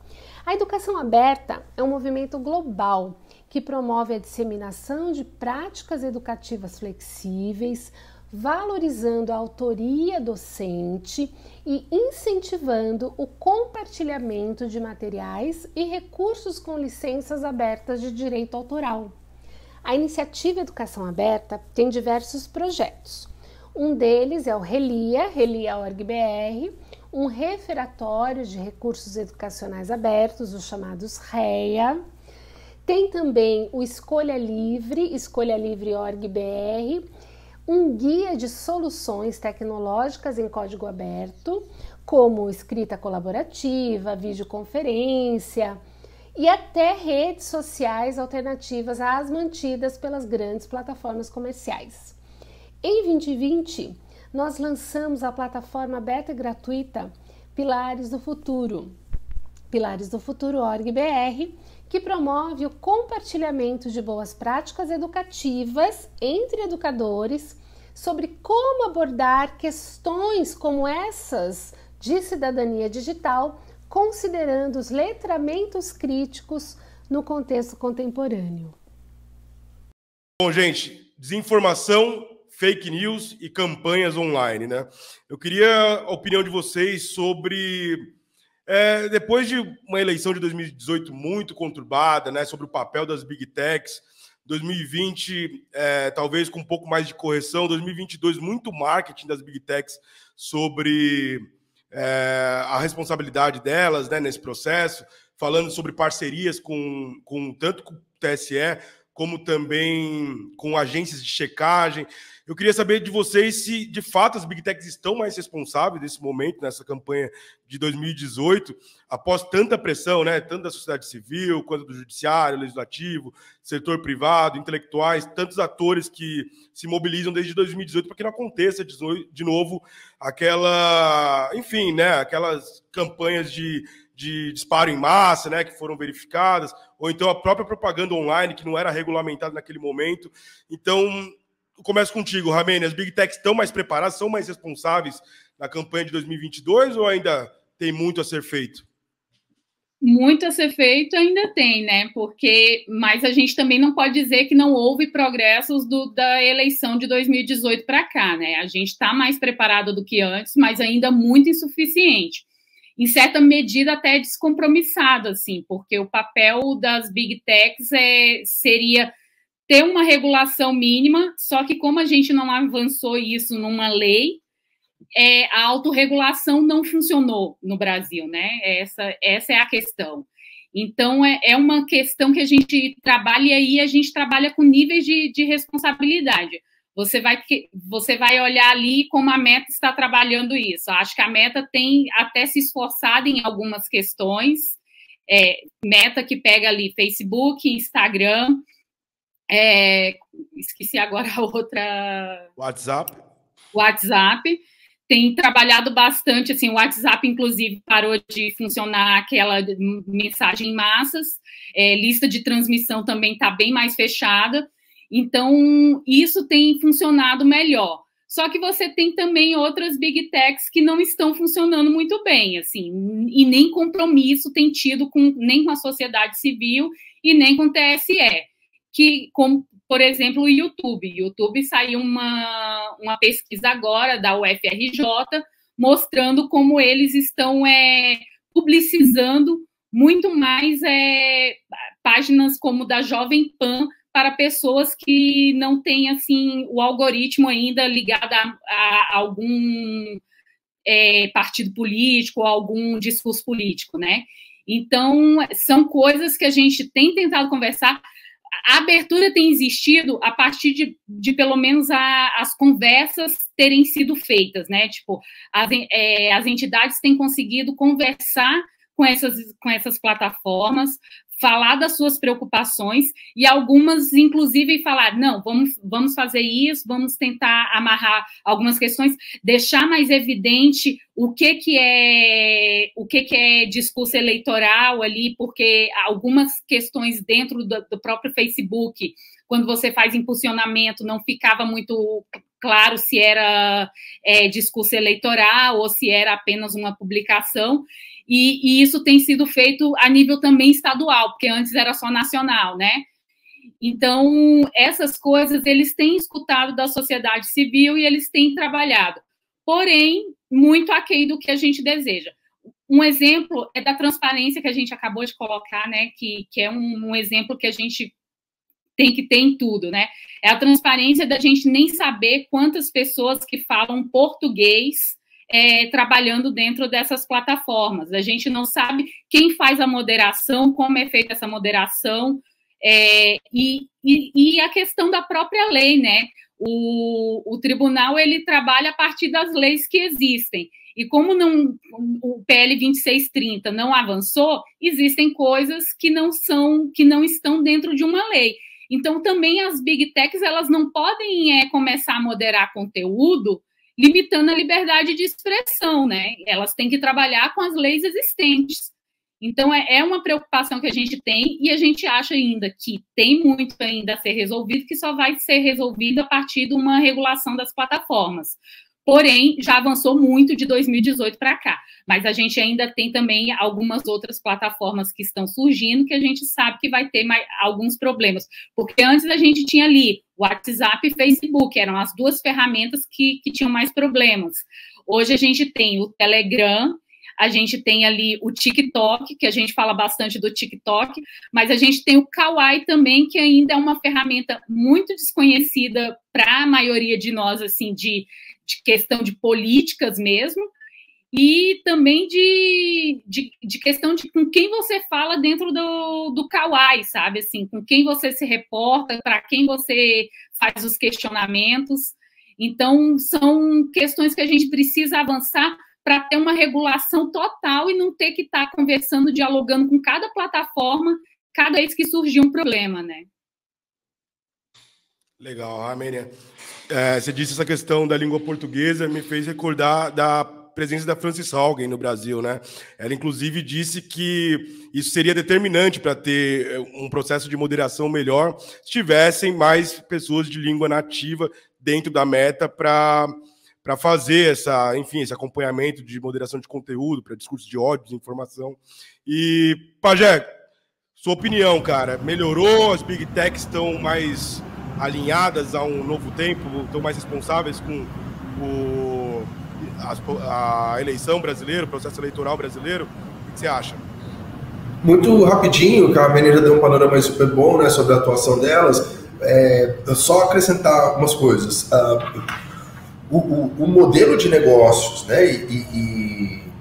A educação aberta é um movimento global que promove a disseminação de práticas educativas flexíveis, valorizando a autoria docente e incentivando o compartilhamento de materiais e recursos com licenças abertas de direito autoral. A iniciativa Educação Aberta tem diversos projetos. Um deles é o Relia.org.br, um referatório de recursos educacionais abertos, os chamados REA. Tem também o Escolha Livre, escolhalivre.org.br, um guia de soluções tecnológicas em código aberto, como escrita colaborativa, videoconferência e até redes sociais alternativas às mantidas pelas grandes plataformas comerciais. Em 2020, nós lançamos a plataforma aberta e gratuita Pilares do Futuro, pilaresdofuturo.org.br, que promove o compartilhamento de boas práticas educativas entre educadores sobre como abordar questões como essas de cidadania digital, considerando os letramentos críticos no contexto contemporâneo. Bom, gente, desinformação, fake news e campanhas online, né? Eu queria a opinião de vocês sobre, depois de uma eleição de 2018 muito conturbada, né, sobre o papel das Big Techs, 2020 talvez com um pouco mais de correção, 2022 muito marketing das Big Techs sobre a responsabilidade delas, né, nesse processo, falando sobre parcerias tanto com o TSE, como também com agências de checagem. Eu queria saber de vocês se, de fato, as Big Techs estão mais responsáveis nesse momento, nessa campanha de 2018, após tanta pressão, né, tanto da sociedade civil, quanto do judiciário, legislativo, setor privado, intelectuais, tantos atores que se mobilizam desde 2018 para que não aconteça de novo aquelas campanhas de disparo em massa, né, que foram verificadas, ou então a própria propaganda online, que não era regulamentada naquele momento. Então, eu começo contigo, Ramene. As Big Techs estão mais preparadas, são mais responsáveis na campanha de 2022 ou ainda tem muito a ser feito? Muito a ser feito ainda tem, né? Mas a gente também não pode dizer que não houve progressos da eleição de 2018 para cá, né? A gente está mais preparado do que antes, mas ainda muito insuficiente. Em certa medida até descompromissado, assim, porque o papel das Big Techs seria ter uma regulação mínima, só que como a gente não avançou isso numa lei, a autorregulação não funcionou no Brasil, né? Essa é a questão. Então, é uma questão que a gente trabalha, e aí a gente trabalha com níveis de responsabilidade. Você vai olhar ali como a Meta está trabalhando isso. Acho que a Meta tem até se esforçado em algumas questões. Meta que pega ali Facebook, Instagram, esqueci agora a outra... WhatsApp. Tem trabalhado bastante, assim, o WhatsApp, inclusive, parou de funcionar aquela mensagem em massas. Lista de transmissão também está bem mais fechada. Então, isso tem funcionado melhor. Só que você tem também outras Big Techs que não estão funcionando muito bem, assim, e nem compromisso tem tido nem com a sociedade civil e nem com o TSE, como, por exemplo, o YouTube. O YouTube saiu uma pesquisa agora da UFRJ mostrando como eles estão publicizando muito mais páginas como da Jovem Pan para pessoas que não têm, assim, o algoritmo ainda ligado a algum partido político ou algum discurso político, né? Então, são coisas que a gente tem tentado conversar. A abertura tem existido a partir de pelo menos as conversas terem sido feitas, né? Tipo, as entidades têm conseguido conversar com essas plataformas, falar das suas preocupações e algumas, inclusive, falar, não, vamos fazer isso, vamos tentar amarrar algumas questões, deixar mais evidente o que é discurso eleitoral ali, porque algumas questões dentro do próprio Facebook, quando você faz impulsionamento, não ficava muito claro se era discurso eleitoral ou se era apenas uma publicação. E isso tem sido feito a nível também estadual, porque antes era só nacional, né? Então, essas coisas eles têm escutado da sociedade civil e eles têm trabalhado, porém, muito aquém do que a gente deseja. Um exemplo é da transparência que a gente acabou de colocar, né, que é um exemplo que a gente tem que ter em tudo, né? É a transparência da gente nem saber quantas pessoas que falam português trabalhando dentro dessas plataformas. A gente não sabe quem faz a moderação, como é feita essa moderação, e a questão da própria lei, né? O tribunal, ele trabalha a partir das leis que existem. E como o PL 2630 não avançou, existem coisas que não estão dentro de uma lei. Então, também as Big Techs, elas não podem começar a moderar conteúdo limitando a liberdade de expressão, né? Elas têm que trabalhar com as leis existentes. Então, é uma preocupação que a gente tem e a gente acha ainda que tem muito ainda a ser resolvido, que só vai ser resolvido a partir de uma regulação das plataformas. Porém, já avançou muito de 2018 para cá, mas a gente ainda tem também algumas outras plataformas que estão surgindo que a gente sabe que vai ter alguns problemas, porque antes a gente tinha ali WhatsApp e Facebook, eram as duas ferramentas que tinham mais problemas. Hoje a gente tem o Telegram, a gente tem ali o TikTok, que a gente fala bastante do TikTok, mas a gente tem o Kawaii também, que ainda é uma ferramenta muito desconhecida para a maioria de nós, assim, de questão de políticas mesmo, e também de questão de com quem você fala dentro do Kawaii, sabe? Assim, com quem você se reporta, para quem você faz os questionamentos. Então, são questões que a gente precisa avançar para ter uma regulação total e não ter que estar conversando, dialogando com cada plataforma cada vez que surgir um problema, né? Legal, Armênia. Você disse essa questão da língua portuguesa, me fez recordar da presença da Frances Haugen no Brasil, né? Ela, inclusive, disse que isso seria determinante para ter um processo de moderação melhor se tivessem mais pessoas de língua nativa dentro da meta para fazer esse acompanhamento de moderação de conteúdo, para discurso de ódio, desinformação. E, Pajé, sua opinião, cara, melhorou? As Big Techs estão mais alinhadas a um novo tempo, estão mais responsáveis com a eleição brasileira, o processo eleitoral brasileiro? O que você acha? Muito rapidinho, que a Armênia deu um panorama super bom, né, sobre a atuação delas. Só acrescentar algumas coisas. O modelo de negócios, né,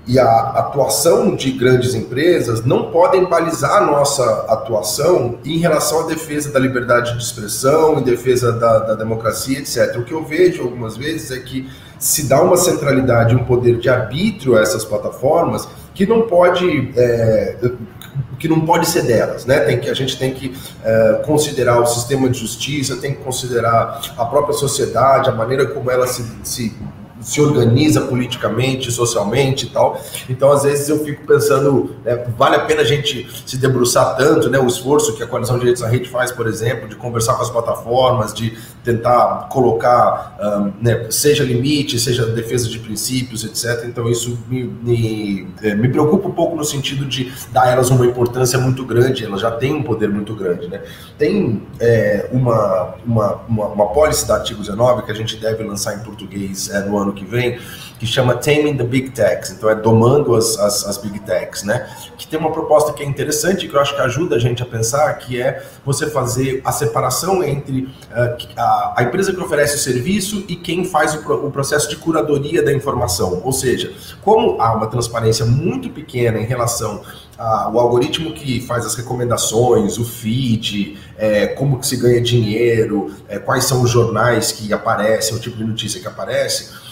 e a atuação de grandes empresas não podem balizar a nossa atuação em relação à defesa da liberdade de expressão, em defesa da democracia, etc. O que eu vejo algumas vezes é que se dá uma centralidade, um poder de arbítrio a essas plataformas que não pode ser delas, né? A gente tem que considerar o sistema de justiça, tem que considerar a própria sociedade, a maneira como ela se organiza politicamente, socialmente e tal. Então, às vezes, eu fico pensando, vale a pena a gente se debruçar tanto, né? O esforço que a Coalizão de Direitos da Rede faz, por exemplo, de conversar com as plataformas, de tentar colocar, seja limite, seja defesa de princípios, etc. Então, isso me preocupa um pouco no sentido de dar a elas uma importância muito grande, elas já têm um poder muito grande, né? Tem uma policy da Artigo 19 que a gente deve lançar em português no ano que vem, que chama Taming the Big Techs, então domando as Big Techs, né? Que tem uma proposta que é interessante, que eu acho que ajuda a gente a pensar, que é você fazer a separação entre a empresa que oferece o serviço e quem faz o processo de curadoria da informação. Ou seja, como há uma transparência muito pequena em relação ao algoritmo que faz as recomendações, o feed, como que se ganha dinheiro, quais são os jornais que aparecem, o tipo de notícia que aparece,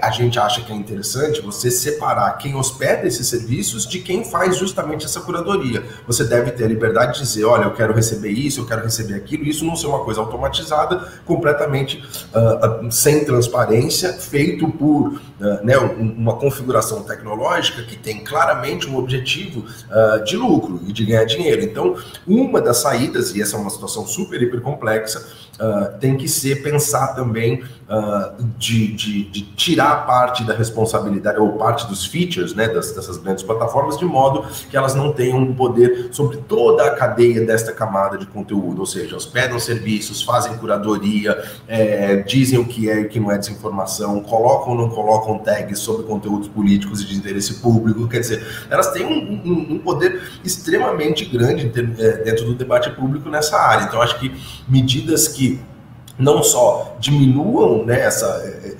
a gente acha que é interessante você separar quem hospeda esses serviços de quem faz justamente essa curadoria. Você deve ter a liberdade de dizer, olha, eu quero receber isso, eu quero receber aquilo, e isso não ser uma coisa automatizada, completamente sem transparência, feito por uma configuração tecnológica que tem claramente um objetivo de lucro e de ganhar dinheiro. Então, uma das saídas, e essa é uma situação super, hiper complexa, tem que ser pensar também de tirar parte da responsabilidade ou parte dos features, né, dessas grandes plataformas, de modo que elas não tenham um poder sobre toda a cadeia desta camada de conteúdo, ou seja, hospedam serviços, fazem curadoria, dizem o que é e o que não é desinformação, colocam ou não colocam tags sobre conteúdos políticos e de interesse público. Quer dizer, elas têm um poder extremamente grande dentro do debate público nessa área. Então, acho que medidas que não só diminuam, né,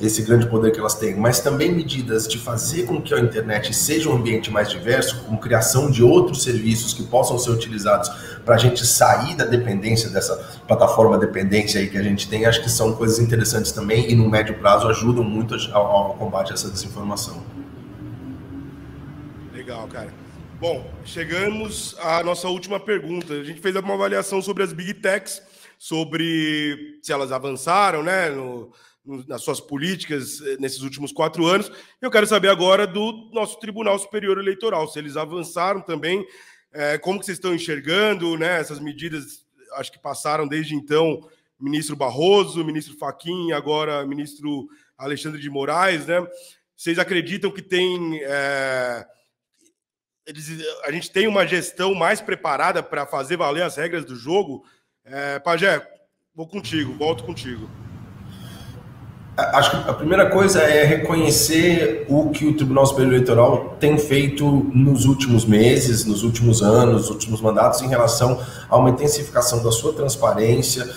esse grande poder que elas têm, mas também medidas de fazer com que a internet seja um ambiente mais diverso, com criação de outros serviços que possam ser utilizados para a gente sair da dependência, dessa plataforma dependência aí que a gente tem, acho que são coisas interessantes também e no médio prazo ajudam muito ao combate a essa desinformação. Legal, cara. Bom, chegamos à nossa última pergunta. A gente fez uma avaliação sobre as Big Techs, sobre se elas avançaram, né, nas suas políticas nesses últimos 4 anos. Eu quero saber agora do nosso Tribunal Superior Eleitoral, se eles avançaram também, como que vocês estão enxergando, né, essas medidas, acho que passaram desde então, ministro Barroso, ministro Fachin, agora ministro Alexandre de Moraes, né? Vocês acreditam que a gente tem uma gestão mais preparada para fazer valer as regras do jogo? Pajé, volto contigo. Acho que a primeira coisa é reconhecer o que o Tribunal Superior Eleitoral tem feito nos últimos meses, nos últimos anos, nos últimos mandatos, em relação a uma intensificação da sua transparência,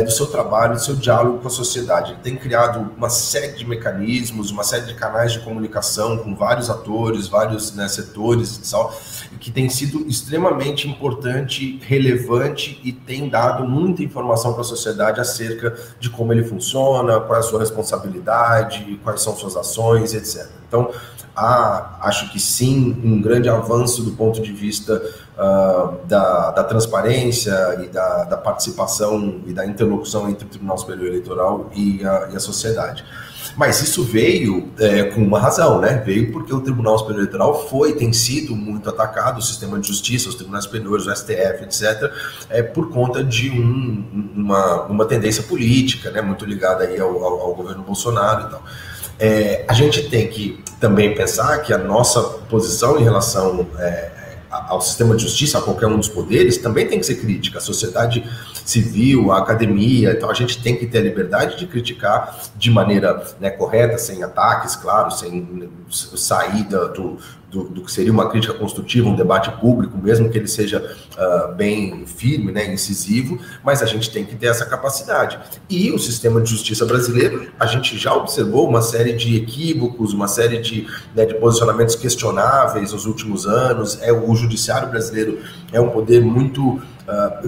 do seu trabalho, do seu diálogo com a sociedade. Ele tem criado uma série de mecanismos, uma série de canais de comunicação com vários atores, vários, né, setores e tal, que tem sido extremamente importante, relevante e tem dado muita informação para a sociedade acerca de como ele funciona, qual é a sua responsabilidade, quais são suas ações, etc. Então, acho que sim, um grande avanço do ponto de vista da transparência e da participação e da interlocução entre o Tribunal Superior Eleitoral e a sociedade. Mas isso veio com uma razão, né? Veio porque o Tribunal Superior Eleitoral tem sido muito atacado, o sistema de justiça, os tribunais superiores, o STF, etc., por conta de uma tendência política, né? Muito ligada aí ao governo Bolsonaro e tal. A gente tem que também pensar que a nossa posição em relação ao sistema de justiça, a qualquer um dos poderes, também tem que ser crítica. A sociedade civil, a academia, então a gente tem que ter a liberdade de criticar de maneira, né, correta, sem ataques, claro, sem sair do que seria uma crítica construtiva, um debate público, mesmo que ele seja bem firme, né, incisivo, mas a gente tem que ter essa capacidade. E o sistema de justiça brasileiro, a gente já observou uma série de equívocos, uma série de posicionamentos questionáveis nos últimos anos. O judiciário brasileiro é um poder muito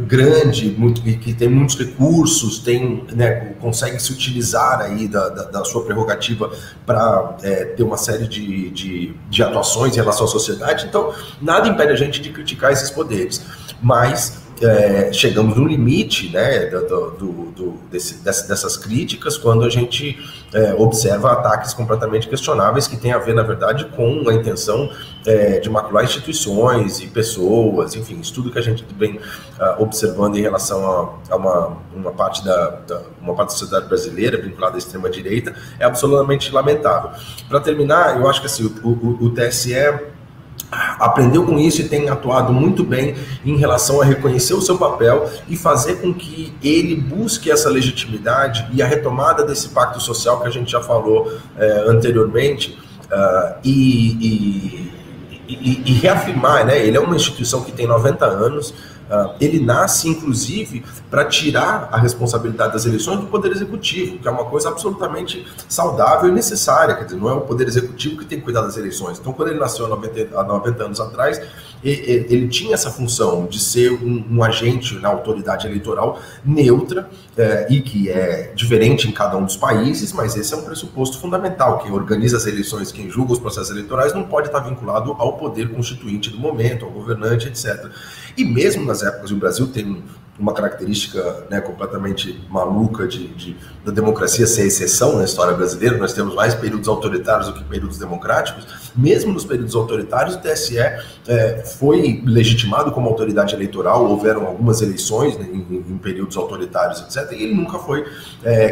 grande, que tem muitos recursos, consegue se utilizar aí da sua prerrogativa para ter uma série de atuações em relação à sociedade. Então, nada impede a gente de criticar esses poderes, mas chegamos no limite, né, dessas críticas quando a gente observa ataques completamente questionáveis que têm a ver, na verdade, com a intenção de macular instituições e pessoas, enfim, isso tudo que a gente vem observando em relação a uma parte da sociedade brasileira vinculada à extrema-direita é absolutamente lamentável. Para terminar, eu acho que assim, o TSE aprendeu com isso e tem atuado muito bem em relação a reconhecer o seu papel e fazer com que ele busque essa legitimidade e a retomada desse pacto social que a gente já falou anteriormente, e reafirmar, né? Ele é uma instituição que tem 90 anos, ele nasce, inclusive, para tirar a responsabilidade das eleições do Poder Executivo, que é uma coisa absolutamente saudável e necessária. Quer dizer, não é o Poder Executivo que tem que cuidar das eleições. Então, quando ele nasceu há 90 anos atrás, ele tinha essa função de ser um agente na autoridade eleitoral neutra, e que é diferente em cada um dos países, mas esse é um pressuposto fundamental. Quem organiza as eleições, quem julga os processos eleitorais, não pode estar vinculado ao poder constituinte do momento, ao governante, etc. E mesmo nas épocas, o Brasil tem uma característica, né, completamente maluca da democracia ser a exceção na história brasileira. Nós temos mais períodos autoritários do que períodos democráticos. Mesmo nos períodos autoritários, o TSE foi legitimado como autoridade eleitoral, houveram algumas eleições, né, em períodos autoritários, etc., e ele nunca foi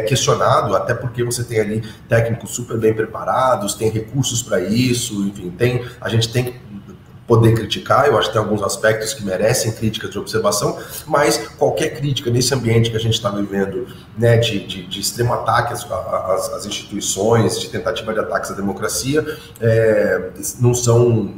questionado, até porque você tem ali técnicos super bem preparados, tem recursos para isso, enfim, a gente tem que poder criticar. Eu acho que tem alguns aspectos que merecem críticas de observação, mas qualquer crítica nesse ambiente que a gente está vivendo, né, de extremo ataque às instituições, de tentativa de ataques à democracia, não são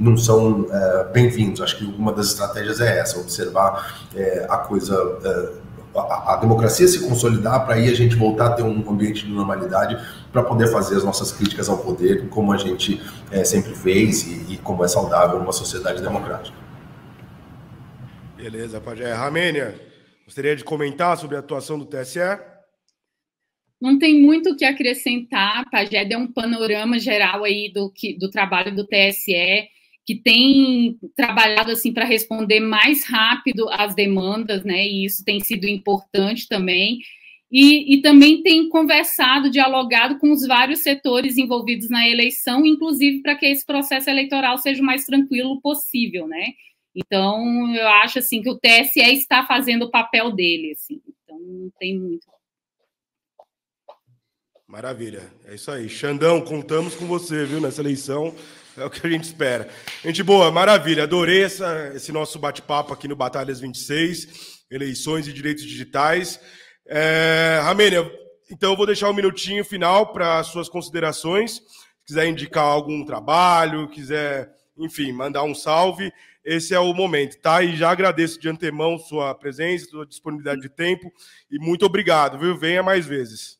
bem-vindos. Acho que uma das estratégias é essa, observar a coisa, a democracia se consolidar, para aí a gente voltar a ter um ambiente de normalidade para poder fazer as nossas críticas ao poder, como a gente sempre fez e como é saudável numa sociedade democrática. Beleza, Pajé. Ramênia, gostaria de comentar sobre a atuação do TSE? Não tem muito o que acrescentar. Pajé deu um panorama geral aí do trabalho do TSE, que tem trabalhado assim para responder mais rápido às demandas, né? E isso tem sido importante também. E também tem conversado, dialogado com os vários setores envolvidos na eleição, inclusive para que esse processo eleitoral seja o mais tranquilo possível, né? Então, eu acho assim que o TSE está fazendo o papel dele, assim. Então, não tem muito. Maravilha, é isso aí. Xandão, contamos com você, viu, nessa eleição. É o que a gente espera. Gente boa, maravilha. Adorei esse nosso bate-papo aqui no Batalhas 26, eleições e direitos digitais. Ramênia, então eu vou deixar um minutinho final para suas considerações. Se quiser indicar algum trabalho, quiser, enfim, mandar um salve, esse é o momento, tá? E já agradeço de antemão sua presença, sua disponibilidade de tempo e muito obrigado, viu? Venha mais vezes.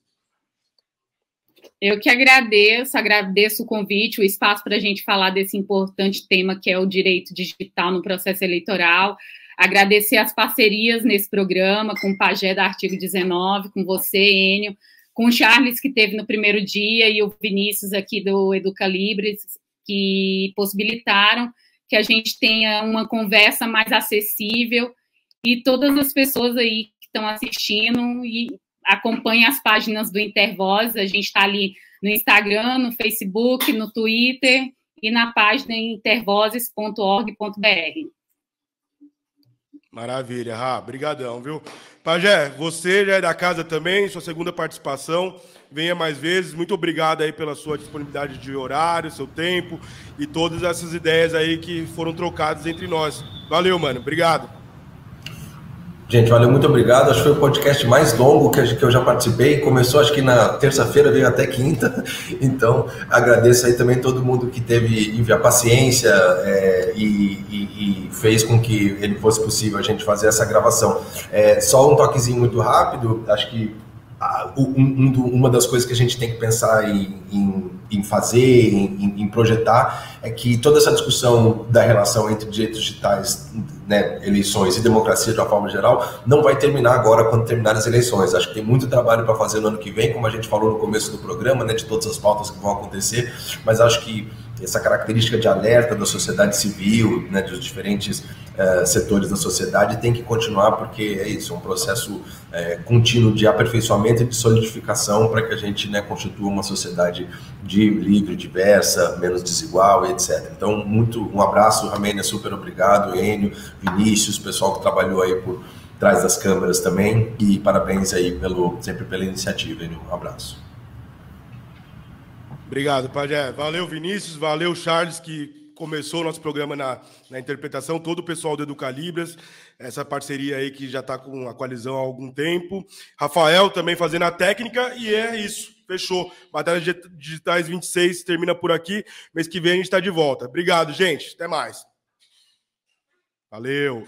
Eu que agradeço o convite, o espaço para a gente falar desse importante tema que é o direito digital no processo eleitoral. Agradecer as parcerias nesse programa, com o Pajé da Artigo 19, com você, Enio, com o Charles, que teve no primeiro dia, e o Vinícius aqui do Educalibres, que possibilitaram que a gente tenha uma conversa mais acessível, e todas as pessoas aí que estão assistindo e acompanhem as páginas do Intervoz. A gente está ali no Instagram, no Facebook, no Twitter e na página intervozes.org.br. Maravilha, Rá, brigadão, viu? Pajé, você já é da casa também, sua segunda participação, venha mais vezes, muito obrigado aí pela sua disponibilidade de horário, seu tempo e todas essas ideias aí que foram trocadas entre nós. Valeu, mano, obrigado. Gente, valeu, muito obrigado. Acho que foi o podcast mais longo que eu já participei. Começou, acho que na terça-feira, veio até quinta. Então, agradeço aí também todo mundo que teve a paciência e fez com que ele fosse possível a gente fazer essa gravação. Só um toquezinho muito rápido. Acho que uma das coisas que a gente tem que pensar em fazer, em projetar, é que toda essa discussão da relação entre direitos digitais, né, eleições e democracia de uma forma geral, não vai terminar agora quando terminar as eleições. Acho que tem muito trabalho para fazer no ano que vem, como a gente falou no começo do programa, né, de todas as pautas que vão acontecer, mas acho que essa característica de alerta da sociedade civil, né, dos diferentes setores da sociedade tem que continuar, porque é isso, é um processo contínuo de aperfeiçoamento e de solidificação para que a gente, né, constitua uma sociedade livre, diversa, menos desigual, etc. Então, um abraço, Ramênia, super obrigado, Enio, Vinícius, pessoal que trabalhou aí por trás das câmeras também, e parabéns aí sempre pela iniciativa, Enio. Um abraço. Obrigado, Pajé. Valeu, Vinícius, valeu, Charles, que começou o nosso programa na interpretação, todo o pessoal do Educalibras, essa parceria aí que já está com a coalizão há algum tempo. Rafael também fazendo a técnica, e é isso, fechou. Batalhas Digitais 26 termina por aqui, mês que vem a gente está de volta. Obrigado, gente, até mais. Valeu.